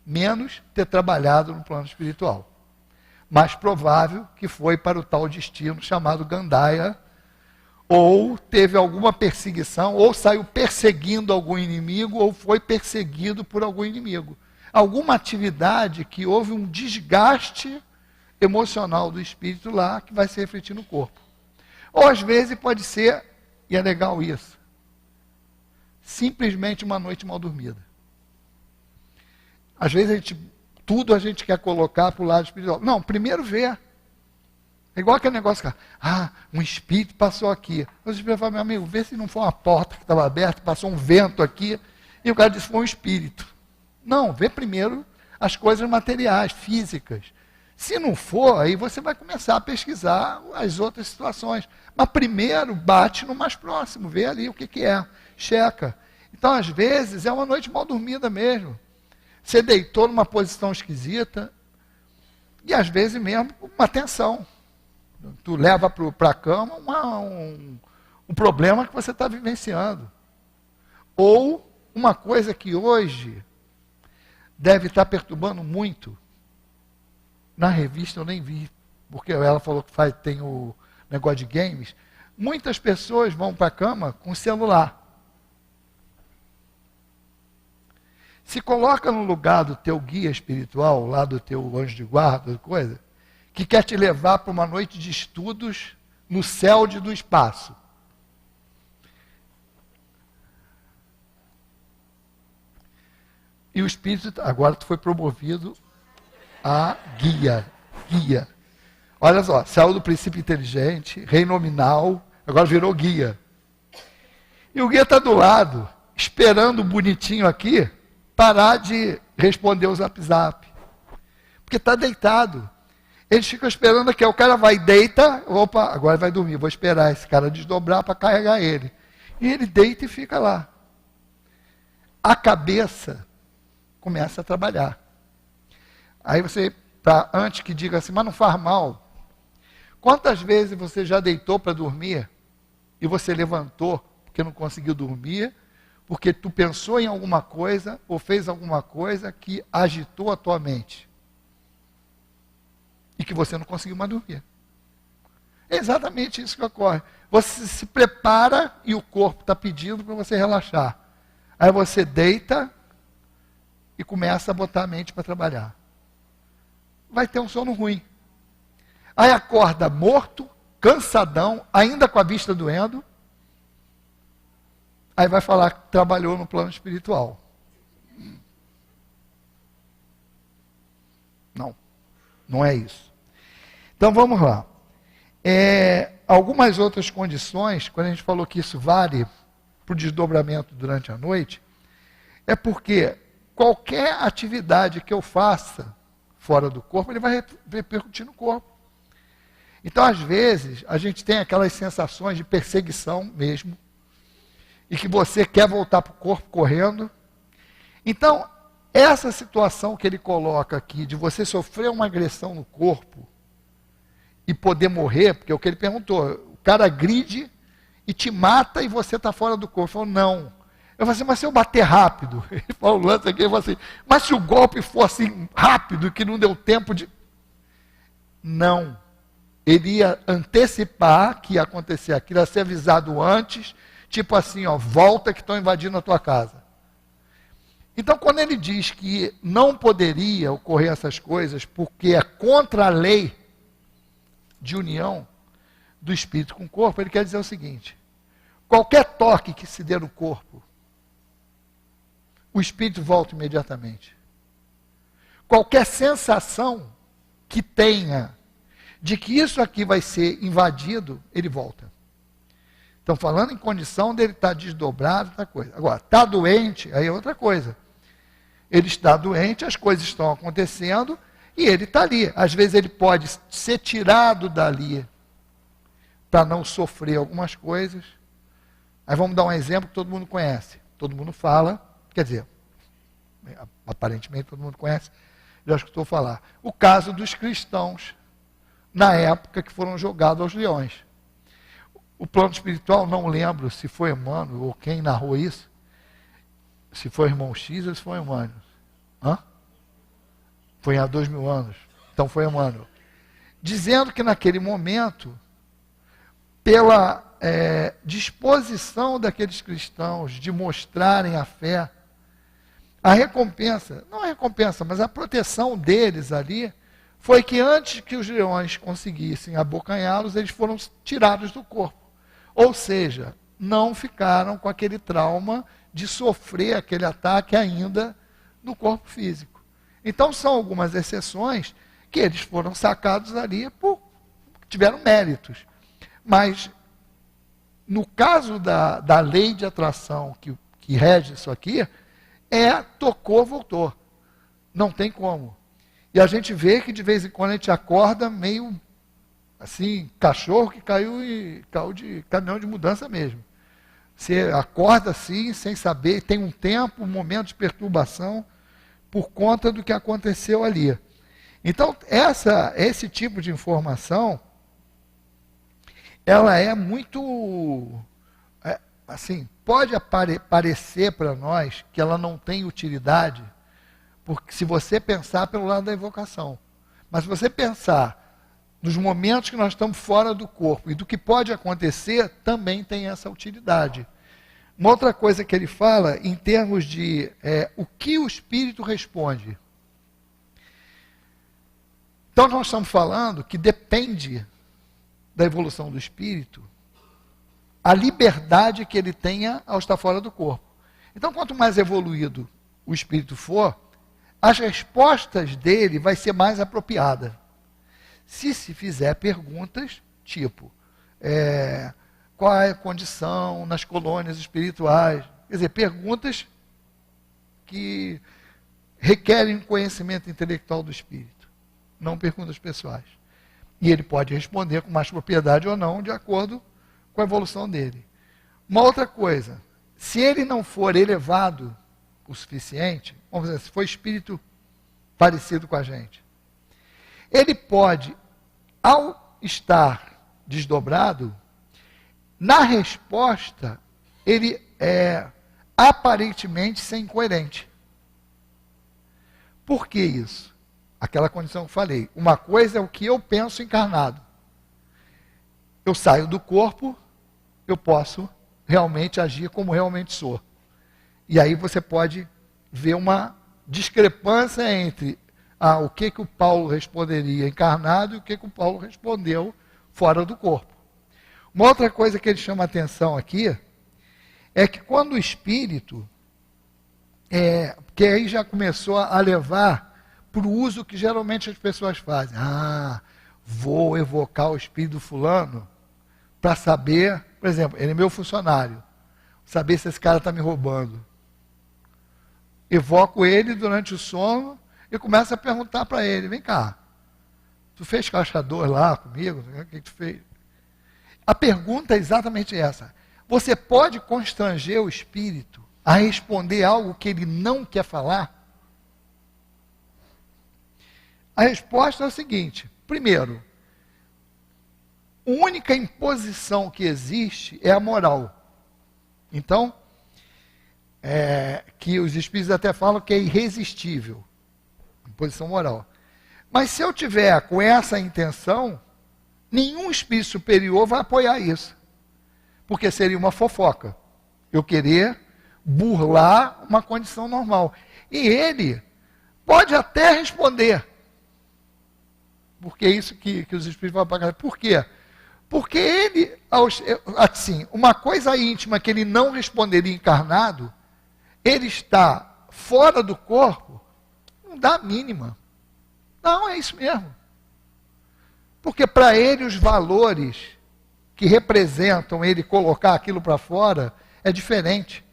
menos ter trabalhado no plano espiritual. Mais provável que foi para o tal destino chamado Gandaia, ou teve alguma perseguição, ou saiu perseguindo algum inimigo, ou foi perseguido por algum inimigo. Alguma atividade que houve um desgaste emocional do espírito lá, que vai se refletir no corpo. Ou às vezes pode ser, e é legal isso, simplesmente uma noite mal dormida. Às vezes tudo a gente quer colocar para o lado espiritual. Não, primeiro ver. É igual aquele negócio que, um espírito passou aqui. O espírito fala, meu amigo, vê se não foi uma porta que estava aberta, passou um vento aqui, e o cara disse, foi um espírito. Não, vê primeiro as coisas materiais, físicas. Se não for, aí você vai começar a pesquisar as outras situações. Mas primeiro bate no mais próximo, vê ali o que é, checa. Então, às vezes, é uma noite mal dormida mesmo. Você deitou numa posição esquisita, e às vezes mesmo uma tensão. Tu leva para a cama um problema que você está vivenciando. Ou uma coisa que hoje deve estar perturbando muito. Na revista eu nem vi, porque ela falou que tem o negócio de games. Muitas pessoas vão para a cama com celular. Se coloca no lugar do teu guia espiritual, lá do teu anjo de guarda, coisa, que quer te levar para uma noite de estudos no céu do espaço. E o espírito, agora tu foi promovido a guia. Olha só, saiu do princípio inteligente, rei nominal, agora virou guia. E o guia está do lado, esperando o bonitinho aqui, parar de responder o zap. Porque está deitado. Eles ficam esperando aqui, o cara vai, deita, opa, agora vai dormir, vou esperar esse cara desdobrar para carregar ele. E ele deita e fica lá. A cabeça começa a trabalhar. Aí você, antes que diga assim, mas não faz mal. Quantas vezes você já deitou para dormir e você levantou porque não conseguiu dormir, porque tu pensou em alguma coisa ou fez alguma coisa que agitou a tua mente? E que você não conseguiu mais dormir. É exatamente isso que ocorre. Você se prepara e o corpo está pedindo para você relaxar. Aí você deita e começa a botar a mente para trabalhar. Vai ter um sono ruim. Aí acorda morto, cansadão, ainda com a vista doendo. Aí vai falar que trabalhou no plano espiritual. Não é isso. Então vamos lá. Algumas outras condições, quando a gente falou que isso vale para o desdobramento durante a noite, é porque qualquer atividade que eu faça fora do corpo, ele vai repercutir no corpo. Então, às vezes, a gente tem aquelas sensações de perseguição mesmo, e que você quer voltar para o corpo correndo. Então, essa situação que ele coloca aqui, de você sofrer uma agressão no corpo e poder morrer, porque é o que ele perguntou, o cara agride e te mata e você está fora do corpo. Ele falou, não. Eu falei assim, mas se eu bater rápido? Ele falou, o lance aqui, ele falou assim, mas se o golpe for assim rápido, que não deu tempo de... Não. Ele ia antecipar que ia acontecer aquilo, ia ser avisado antes, tipo assim, ó, volta que estão invadindo a tua casa. Então, quando ele diz que não poderia ocorrer essas coisas, porque é contra a lei de união do espírito com o corpo, ele quer dizer o seguinte, qualquer toque que se dê no corpo, o espírito volta imediatamente. Qualquer sensação que tenha de que isso aqui vai ser invadido, ele volta. Então, falando em condição dele estar desdobrado, outra coisa. Agora, está doente, aí é outra coisa. Ele está doente, as coisas estão acontecendo e ele está ali. Às vezes ele pode ser tirado dali para não sofrer algumas coisas, Aí vamos dar um exemplo que todo mundo conhece. Todo mundo fala, quer dizer, aparentemente todo mundo conhece, já escutou falar. O caso dos cristãos, na época que foram jogados aos leões. O plano espiritual, não lembro se foi Emmanuel ou quem narrou isso, se foi o irmão X ou se foi Emmanuel. Foi há 2000 anos. Então foi Emmanuel. Dizendo que naquele momento, pela disposição daqueles cristãos de mostrarem a fé, a recompensa, não a recompensa, mas a proteção deles ali, foi que antes que os leões conseguissem abocanhá-los, eles foram tirados do corpo. Ou seja, não ficaram com aquele trauma de sofrer aquele ataque ainda no corpo físico. Então são algumas exceções que eles foram sacados ali tiveram méritos. Mas no caso da lei de atração que rege isso aqui, tocou, voltou. Não tem como. E a gente vê que de vez em quando a gente acorda meio assim, cachorro que caiu de caminhão de mudança mesmo. Você acorda assim, sem saber, tem um tempo, um momento de perturbação por conta do que aconteceu ali. Então, esse tipo de informação, ela é muito, assim, pode parecer para nós que ela não tem utilidade, porque se você pensar pelo lado da evocação, mas se você pensar nos momentos que nós estamos fora do corpo e do que pode acontecer, também tem essa utilidade. Uma outra coisa que ele fala, em termos de o que o espírito responde. Então, nós estamos falando que depende da evolução do espírito a liberdade que ele tenha ao estar fora do corpo. Então, quanto mais evoluído o espírito for, as respostas dele vai ser mais apropriada. Se fizer perguntas, tipo, qual é a condição nas colônias espirituais? Quer dizer, perguntas que requerem conhecimento intelectual do espírito, não perguntas pessoais. E ele pode responder com mais propriedade ou não, de acordo com a evolução dele. Uma outra coisa, se ele não for elevado o suficiente, vamos dizer, se for espírito parecido com a gente, ele pode, ao estar desdobrado, na resposta, ele aparentemente ser incoerente. Por que isso? Aquela condição que eu falei. Uma coisa é o que eu penso encarnado. Eu saio do corpo, eu posso realmente agir como realmente sou. E aí você pode ver uma discrepância entre o que o Paulo responderia encarnado e o que o Paulo respondeu fora do corpo. Uma outra coisa que ele chama a atenção aqui é que quando o espírito, que aí já começou a levar para o uso que geralmente as pessoas fazem. Vou evocar o espírito fulano para saber, por exemplo, ele é meu funcionário, saber se esse cara está me roubando. Evoco ele durante o sono e começo a perguntar para ele, vem cá, tu fez caixador lá comigo? O que tu fez? A pergunta é exatamente essa. Você pode constranger o espírito a responder algo que ele não quer falar? A resposta é o seguinte: primeiro, a única imposição que existe é a moral. Então, que os espíritos até falam que é irresistível, imposição moral. Mas se eu tiver com essa intenção, nenhum espírito superior vai apoiar isso. Porque seria uma fofoca. Eu querer burlar uma condição normal. E ele pode até responder. Porque é isso que os espíritos vão pagar. Por quê? Porque ele, assim, uma coisa íntima que ele não responderia encarnado, ele está fora do corpo, não dá a mínima. Não, é isso mesmo. Porque para ele os valores que representam ele colocar aquilo para fora é diferente.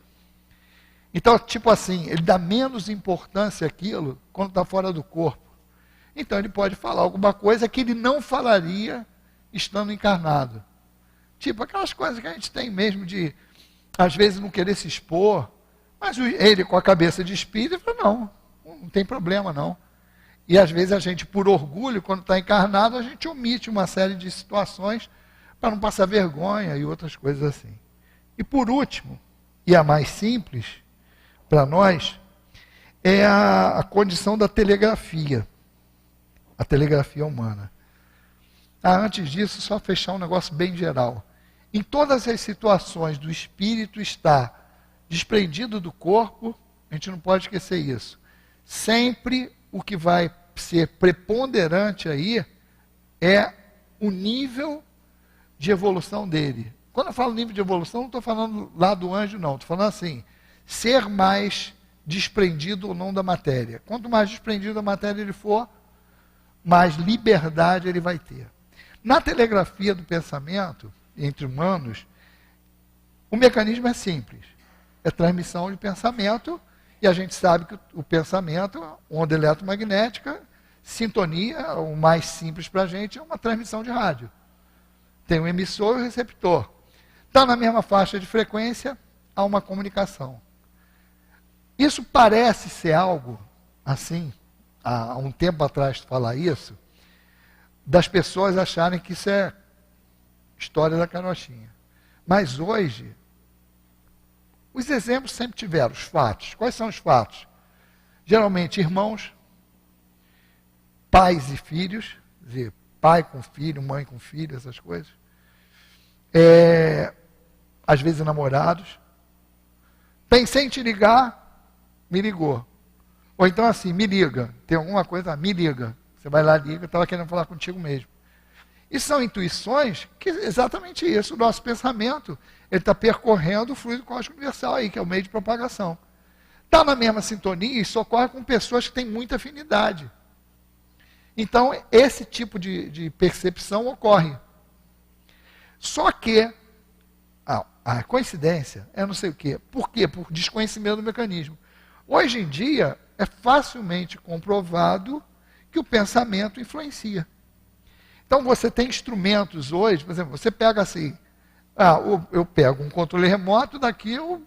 Então, tipo assim, ele dá menos importância àquilo quando está fora do corpo. Então ele pode falar alguma coisa que ele não falaria estando encarnado. Tipo aquelas coisas que a gente tem mesmo de às vezes não querer se expor, mas ele com a cabeça de espírito, fala, não tem problema não. E às vezes a gente, por orgulho, quando está encarnado, a gente omite uma série de situações para não passar vergonha e outras coisas assim. E por último, e a mais simples para nós, é a condição da telegrafia. A telegrafia humana. Antes disso, só fechar um negócio bem geral. Em todas as situações do espírito estar desprendido do corpo, a gente não pode esquecer isso. Sempre o que vai ser preponderante aí é o nível de evolução dele. Quando eu falo nível de evolução, não estou falando lá do anjo, não. Estou falando assim, ser mais desprendido ou não da matéria. Quanto mais desprendido da matéria ele for, mais liberdade ele vai ter. Na telegrafia do pensamento, entre humanos, o mecanismo é simples. É transmissão de pensamento, e a gente sabe que o pensamento, onda eletromagnética, sintonia, o mais simples para a gente, é uma transmissão de rádio. Tem o emissor e o receptor. Está na mesma faixa de frequência, há uma comunicação. Isso parece ser algo, assim, há um tempo atrás falar isso, das pessoas acharem que isso é história da carochinha. Mas hoje, os exemplos sempre tiveram, os fatos. Quais são os fatos? Geralmente irmãos, pais e filhos, quer dizer, pai com filho, mãe com filho, essas coisas. Às vezes namorados. Pensei em te ligar, me ligou. Ou então assim, me liga, tem alguma coisa, me liga. Você vai lá, liga, eu estava querendo falar contigo mesmo. E são intuições que é exatamente isso. O nosso pensamento, ele está percorrendo o fluido cósmico universal aí, que é o meio de propagação. Está na mesma sintonia e isso ocorre com pessoas que têm muita afinidade. Então, esse tipo de percepção ocorre. Só que a coincidência é não sei o quê. Por quê? Por desconhecimento do mecanismo. Hoje em dia, é facilmente comprovado que o pensamento influencia. Então, você tem instrumentos hoje, por exemplo, você pega assim, eu pego um controle remoto, daqui eu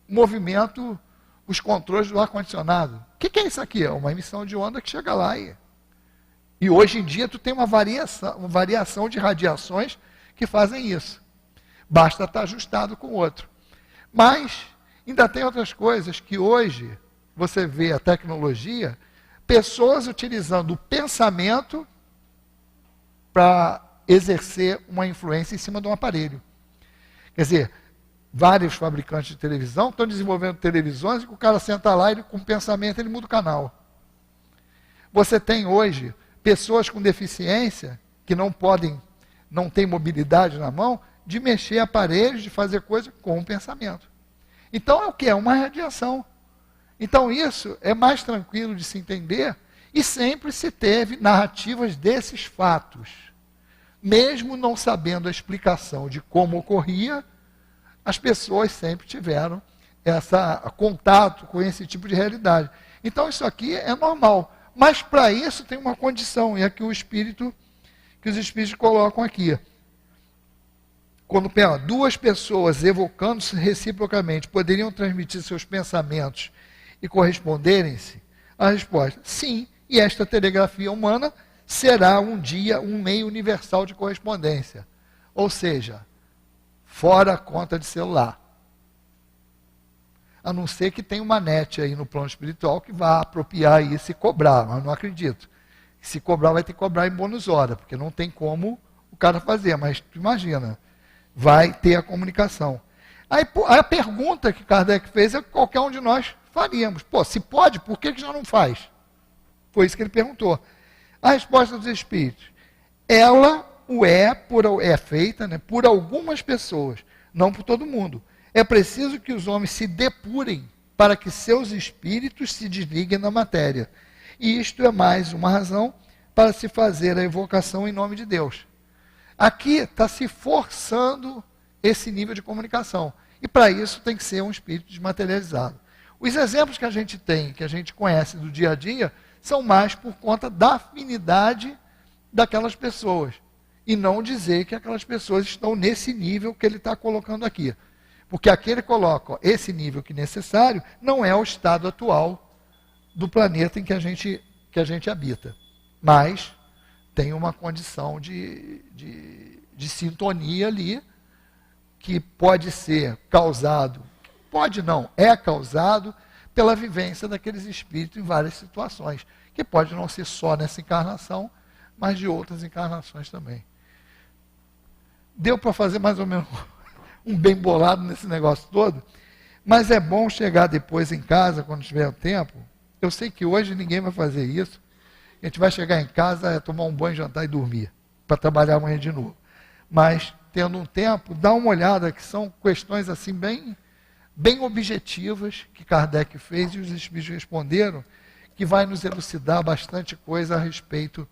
movimento os controles do ar-condicionado. O que é isso aqui? É uma emissão de onda que chega lá. E hoje em dia, tu tem uma variação de radiações que fazem isso. Basta estar ajustado com o outro. Mas, ainda tem outras coisas que hoje, você vê a tecnologia, pessoas utilizando o pensamento para exercer uma influência em cima de um aparelho. Quer dizer, vários fabricantes de televisão estão desenvolvendo televisões e o cara senta lá e com o pensamento ele muda o canal. Você tem hoje pessoas com deficiência que não têm mobilidade na mão, de mexer aparelhos, de fazer coisas com o pensamento. Então é o que? É uma radiação. Então isso é mais tranquilo de se entender e sempre se teve narrativas desses fatos. Mesmo não sabendo a explicação de como ocorria, as pessoas sempre tiveram contato com esse tipo de realidade. Então isso aqui é normal. Mas para isso tem uma condição, e é que os espíritos colocam aqui. Quando duas pessoas evocando-se reciprocamente poderiam transmitir seus pensamentos e corresponderem-se, a resposta, sim, e esta telegrafia humana será um dia um meio universal de correspondência. Ou seja, fora a conta de celular. A não ser que tenha uma net aí no plano espiritual que vá apropriar isso e cobrar, mas não acredito. Se cobrar, vai ter que cobrar em bônus hora, porque não tem como o cara fazer, mas tu imagina, vai ter a comunicação. Aí a pergunta que Kardec fez é que qualquer um de nós faríamos. Pô, se pode, por que já não faz? Foi isso que ele perguntou. A resposta dos espíritos, ela é feita, né, por algumas pessoas, não por todo mundo. É preciso que os homens se depurem para que seus espíritos se desliguem da matéria. E isto é mais uma razão para se fazer a evocação em nome de Deus. Aqui está se forçando esse nível de comunicação. E para isso tem que ser um espírito desmaterializado. Os exemplos que a gente tem, que a gente conhece do dia a dia, são mais por conta da afinidade daquelas pessoas. E não dizer que aquelas pessoas estão nesse nível que ele está colocando aqui. Porque aqui ele coloca, ó, esse nível que necessário não é o estado atual do planeta em que a gente habita. Mas tem uma condição de sintonia ali, que pode ser causado, pode não, é causado pela vivência daqueles espíritos em várias situações, que pode não ser só nessa encarnação, mas de outras encarnações também. Deu para fazer mais ou menos um bem bolado nesse negócio todo, mas é bom chegar depois em casa, quando tiver o tempo. Eu sei que hoje ninguém vai fazer isso, a gente vai chegar em casa, tomar um banho, jantar e dormir, para trabalhar amanhã de novo. Mas, tendo um tempo, dá uma olhada, que são questões assim bem objetivas, que Kardec fez e os espíritos responderam, que vai nos elucidar bastante coisa a respeito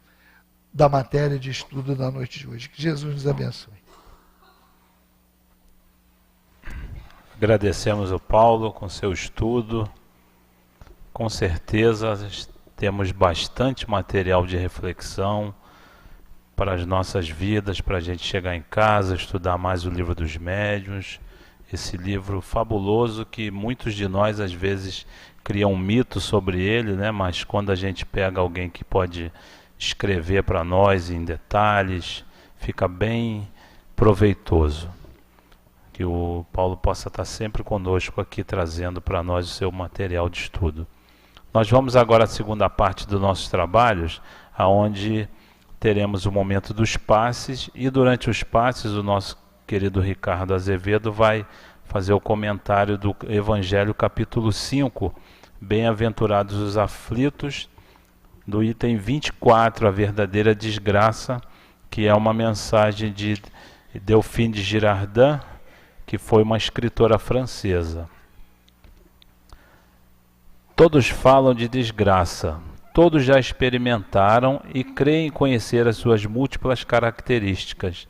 da matéria de estudo da noite de hoje. Que Jesus nos abençoe. Agradecemos ao Paulo com seu estudo. Com certeza temos bastante material de reflexão para as nossas vidas, para a gente chegar em casa, estudar mais o Livro dos Médiuns, esse livro fabuloso que muitos de nós às vezes criam um mito sobre ele, né? Mas quando a gente pega alguém que pode escrever para nós em detalhes, fica bem proveitoso. Que o Paulo possa estar sempre conosco aqui, trazendo para nós o seu material de estudo. Nós vamos agora à segunda parte dos nossos trabalhos, aonde teremos o momento dos passes, e durante os passes o nosso querido Ricardo Azevedo vai fazer o comentário do Evangelho capítulo 5, Bem-aventurados os aflitos, do item 24, a verdadeira desgraça, que é uma mensagem de Delphine de Girardin, que foi uma escritora francesa. Todos falam de desgraça, todos já experimentaram e creem conhecer as suas múltiplas características.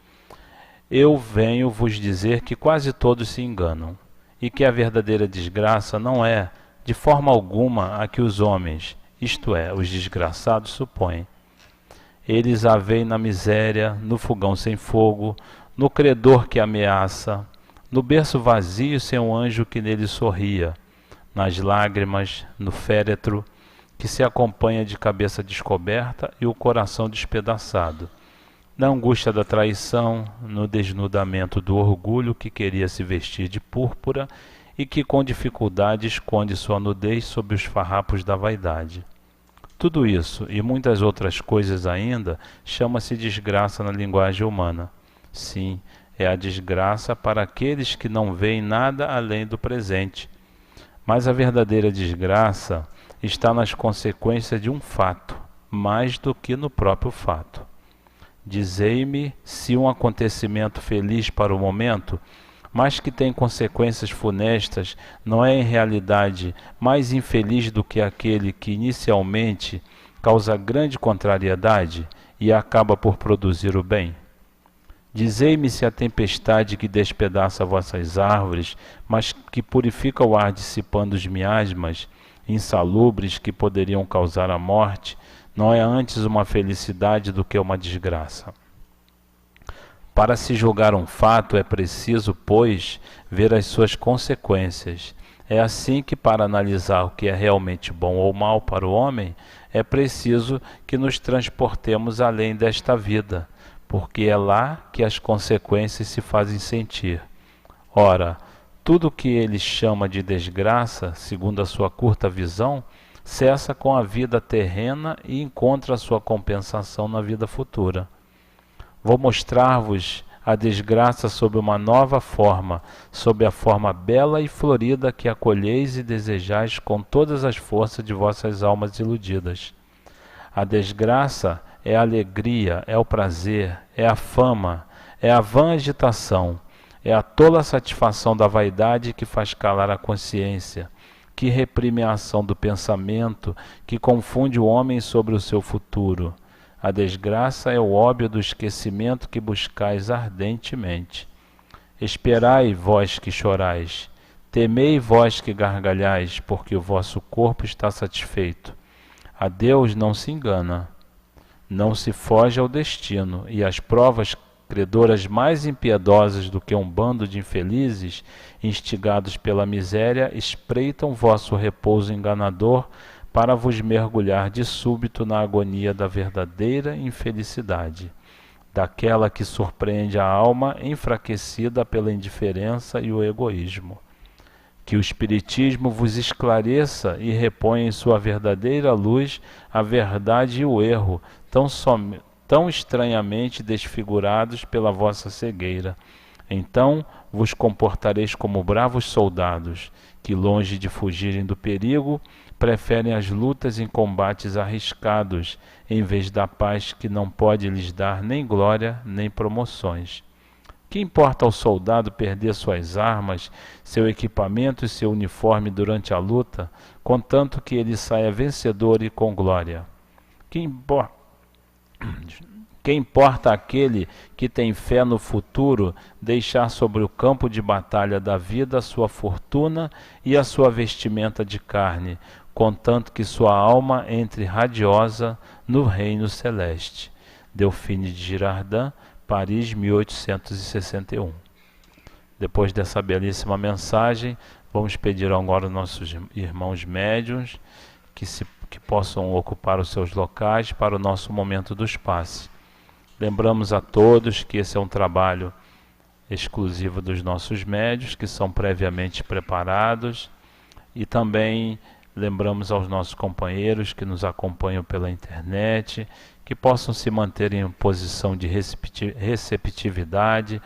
Eu venho vos dizer que quase todos se enganam, e que a verdadeira desgraça não é, de forma alguma, a que os homens, isto é, os desgraçados, supõem. Eles a veem na miséria, no fogão sem fogo, no credor que ameaça, no berço vazio sem um anjo que nele sorria, nas lágrimas, no féretro que se acompanha de cabeça descoberta e o coração despedaçado, na angústia da traição, no desnudamento do orgulho que queria se vestir de púrpura e que com dificuldade esconde sua nudez sob os farrapos da vaidade. Tudo isso e muitas outras coisas ainda chama-se desgraça na linguagem humana. Sim, é a desgraça para aqueles que não veem nada além do presente. Mas a verdadeira desgraça está nas consequências de um fato, mais do que no próprio fato. Dizei-me se um acontecimento feliz para o momento, mas que tem consequências funestas, não é em realidade mais infeliz do que aquele que inicialmente causa grande contrariedade e acaba por produzir o bem? Dizei-me se a tempestade que despedaça vossas árvores, mas que purifica o ar dissipando os miasmas insalubres que poderiam causar a morte, não é antes uma felicidade do que uma desgraça. Para se julgar um fato é preciso, pois, ver as suas consequências. É assim que, para analisar o que é realmente bom ou mal para o homem, é preciso que nos transportemos além desta vida, porque é lá que as consequências se fazem sentir. Ora, tudo o que ele chama de desgraça, segundo a sua curta visão, cessa com a vida terrena e encontra a sua compensação na vida futura. Vou mostrar-vos a desgraça sob uma nova forma, sob a forma bela e florida que acolheis e desejais com todas as forças de vossas almas iludidas. A desgraça é a alegria, é o prazer, é a fama, é a vã agitação, é a tola satisfação da vaidade que faz calar a consciência, que reprime a ação do pensamento, que confunde o homem sobre o seu futuro. A desgraça é o óbvio do esquecimento que buscais ardentemente. Esperai, vós que chorais, temei, vós que gargalhais, porque o vosso corpo está satisfeito. A Deus não se engana, não se foge ao destino, e as provas credoras mais impiedosas do que um bando de infelizes, instigados pela miséria, espreitam vosso repouso enganador para vos mergulhar de súbito na agonia da verdadeira infelicidade, daquela que surpreende a alma enfraquecida pela indiferença e o egoísmo. Que o Espiritismo vos esclareça e reponha em sua verdadeira luz a verdade e o erro, tão estranhamente desfigurados pela vossa cegueira. Então vos comportareis como bravos soldados, que, longe de fugirem do perigo, preferem as lutas em combates arriscados, em vez da paz que não pode lhes dar nem glória nem promoções. Que importa ao soldado perder suas armas, seu equipamento e seu uniforme durante a luta, contanto que ele saia vencedor e com glória? Que importa aquele que tem fé no futuro deixar sobre o campo de batalha da vida a sua fortuna e a sua vestimenta de carne, contanto que sua alma entre radiosa no reino celeste? Delphine de Girardin, Paris, 1861. Depois dessa belíssima mensagem, vamos pedir agora aos nossos irmãos médiuns que possam ocupar os seus locais para o nosso momento dos passes. Lembramos a todos que esse é um trabalho exclusivo dos nossos médiuns, que são previamente preparados, e também lembramos aos nossos companheiros que nos acompanham pela internet, que possam se manter em posição de receptividade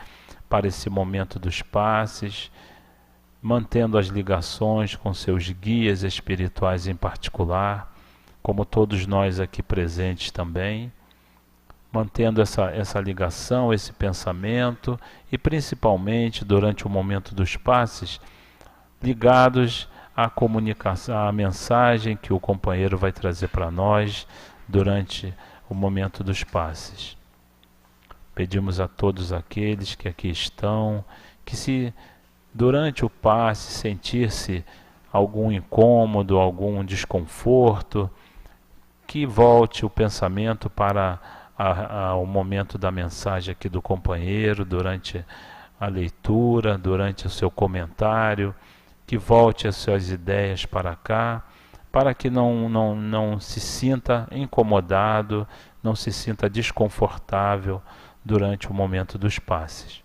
para esse momento dos passes, mantendo as ligações com seus guias espirituais em particular, como todos nós aqui presentes também, mantendo essa ligação, esse pensamento, e principalmente durante o momento dos passes, ligados à comunicação, à mensagem que o companheiro vai trazer para nós durante o momento dos passes. Pedimos a todos aqueles que aqui estão, que se durante o passe sentir-se algum incômodo, algum desconforto, que volte o pensamento para o momento da mensagem aqui do companheiro, durante a leitura, durante o seu comentário, que volte as suas ideias para cá, para que não se sinta incomodado, não se sinta desconfortável durante o momento dos passes.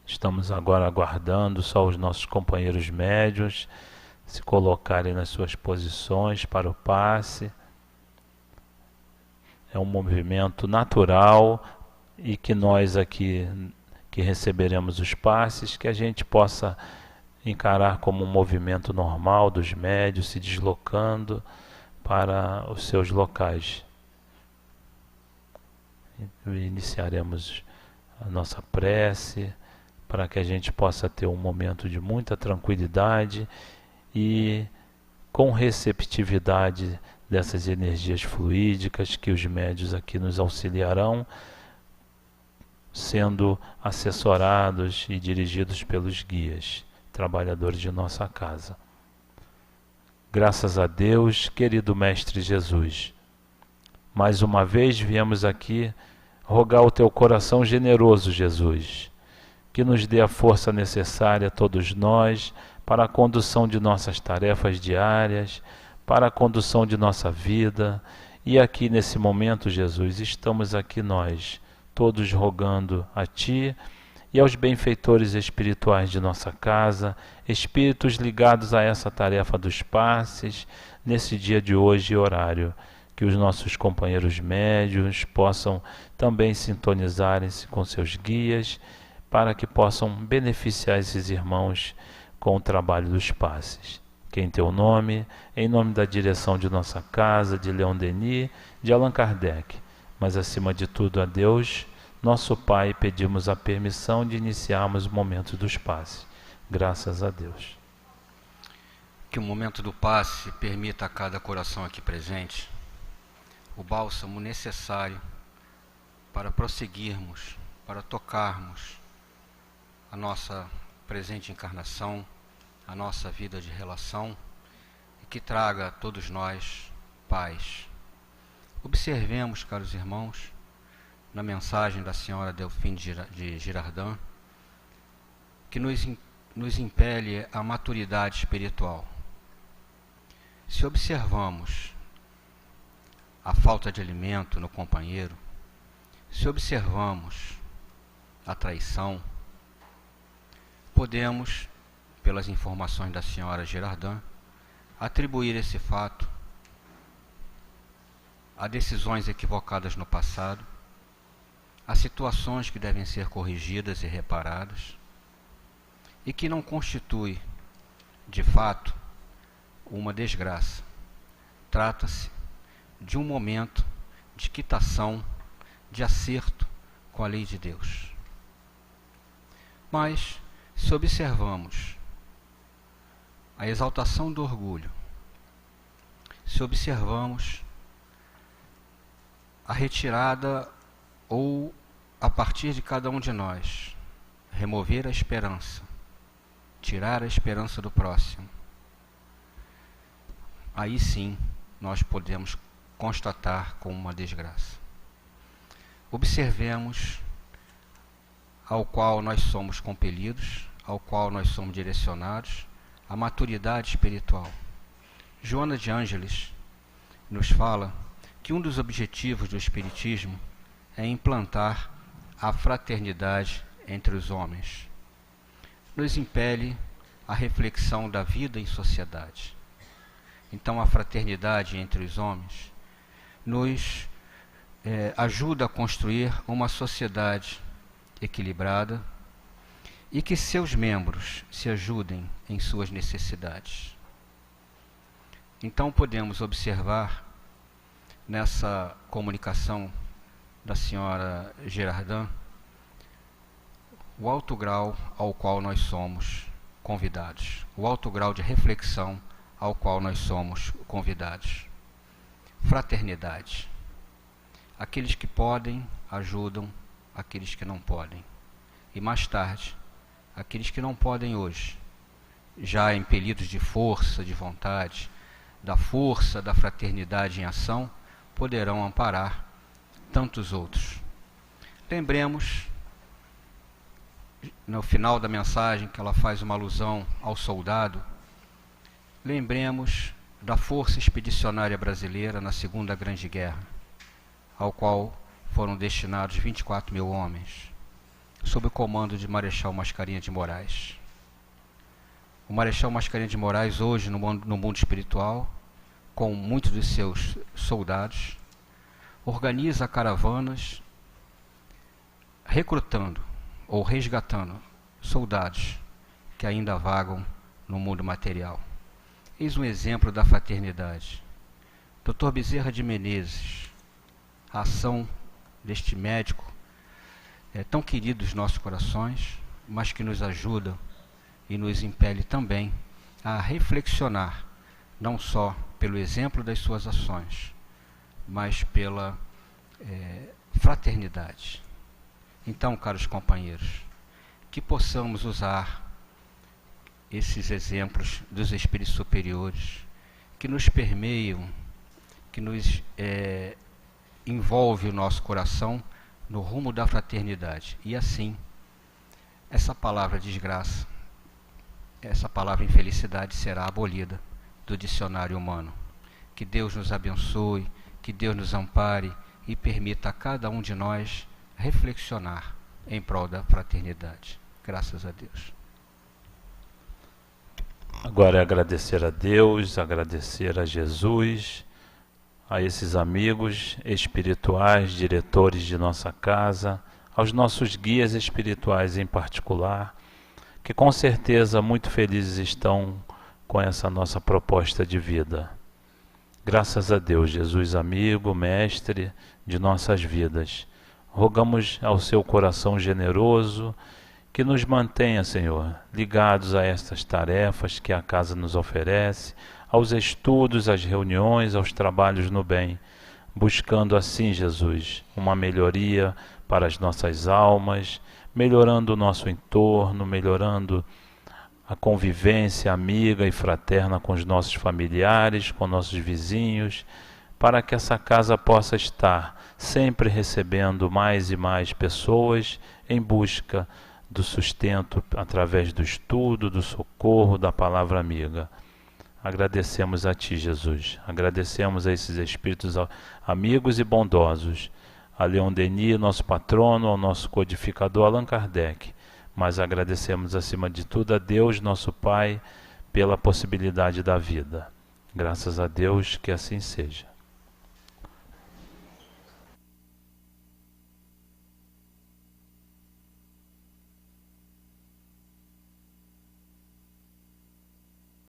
Estamos agora aguardando só os nossos companheiros médiuns se colocarem nas suas posições para o passe. É um movimento natural e que nós aqui que receberemos os passes, que a gente possa encarar como um movimento normal dos médiuns se deslocando para os seus locais. Iniciaremos a nossa prece para que a gente possa ter um momento de muita tranquilidade e com receptividade dessas energias fluídicas que os médiuns aqui nos auxiliarão, sendo assessorados e dirigidos pelos guias, trabalhadores de nossa casa. Graças a Deus, querido Mestre Jesus, mais uma vez viemos aqui rogar o teu coração generoso, Jesus, que nos dê a força necessária a todos nós para a condução de nossas tarefas diárias, para a condução de nossa vida. E aqui nesse momento, Jesus, estamos aqui nós, todos rogando a Ti e aos benfeitores espirituais de nossa casa, espíritos ligados a essa tarefa dos passes, nesse dia de hoje e horário, que os nossos companheiros médiuns possam também sintonizarem-se com seus guias, para que possam beneficiar esses irmãos com o trabalho dos passes. Que em teu nome, em nome da direção de nossa casa, de Leon Denis, de Allan Kardec, mas acima de tudo a Deus, nosso Pai, pedimos a permissão de iniciarmos o momento dos passes. Graças a Deus. Que o momento do passe permita a cada coração aqui presente o bálsamo necessário para prosseguirmos, para tocarmos a nossa presente encarnação, a nossa vida de relação, e que traga a todos nós paz. Observemos, caros irmãos, na mensagem da senhora Delphine de Girardin, que nos impele à maturidade espiritual. Se observamos a falta de alimento no companheiro, se observamos a traição, podemos, pelas informações da senhora Girardin, atribuir esse fato a decisões equivocadas no passado, a situações que devem ser corrigidas e reparadas, e que não constitui, de fato, uma desgraça. Trata-se de um momento de quitação, de acerto com a lei de Deus. Mas, se observamos a exaltação do orgulho, se observamos a retirada ou, a partir de cada um de nós, remover a esperança, tirar a esperança do próximo, aí sim nós podemos constatar como uma desgraça. Observemos ao qual nós somos compelidos, ao qual nós somos direcionados, a maturidade espiritual. Joana de Ângeles nos fala que um dos objetivos do Espiritismo é implantar a fraternidade entre os homens. Nos impele a reflexão da vida em sociedade. Então, a fraternidade entre os homens nos ajuda a construir uma sociedade equilibrada e que seus membros se ajudem em suas necessidades. Então, podemos observar nessa comunicação da senhora Girardin o alto grau ao qual nós somos convidados, o alto grau de reflexão ao qual nós somos convidados. Fraternidade. Aqueles que podem ajudam aqueles que não podem. E mais tarde, aqueles que não podem hoje, já impelidos de força, de vontade, da força da fraternidade em ação, poderão amparar tantos outros. Lembremos, no final da mensagem, que ela faz uma alusão ao soldado, lembremos da Força Expedicionária Brasileira na Segunda Grande Guerra, ao qual foram destinados 24 mil homens, sob o comando de Marechal Mascarenhas de Moraes. O Marechal Mascarenhas de Moraes, hoje no mundo espiritual, com muitos dos seus soldados, organiza caravanas recrutando ou resgatando soldados que ainda vagam no mundo material. Eis um exemplo da fraternidade. Dr. Bezerra de Menezes, a ação deste médico é tão querido dos nossos corações, mas que nos ajuda e nos impele também a reflexionar, não só pelo exemplo das suas ações, mas pela fraternidade. Então, caros companheiros, que possamos usar esses exemplos dos espíritos superiores que nos permeiam, que nos envolve o nosso coração no rumo da fraternidade. E assim, essa palavra desgraça, essa palavra infelicidade será abolida do dicionário humano. Que Deus nos abençoe, que Deus nos ampare e permita a cada um de nós reflexionar em prol da fraternidade. Graças a Deus. Agora é agradecer a Deus, agradecer a Jesus, a esses amigos espirituais, diretores de nossa casa, aos nossos guias espirituais em particular, que com certeza muito felizes estão com essa nossa proposta de vida. Graças a Deus, Jesus amigo, mestre de nossas vidas. Rogamos ao seu coração generoso que nos mantenha, Senhor, ligados a estas tarefas que a casa nos oferece, aos estudos, às reuniões, aos trabalhos no bem, buscando assim, Jesus, uma melhoria para as nossas almas, melhorando o nosso entorno, melhorando a convivência amiga e fraterna com os nossos familiares, com nossos vizinhos, para que essa casa possa estar sempre recebendo mais e mais pessoas em busca do sustento através do estudo, do socorro, da palavra amiga. Agradecemos a Ti, Jesus. Agradecemos a esses espíritos amigos e bondosos, a Leon Denis, nosso patrono, ao nosso codificador Allan Kardec. Mas agradecemos acima de tudo a Deus, nosso Pai, pela possibilidade da vida. Graças a Deus, que assim seja.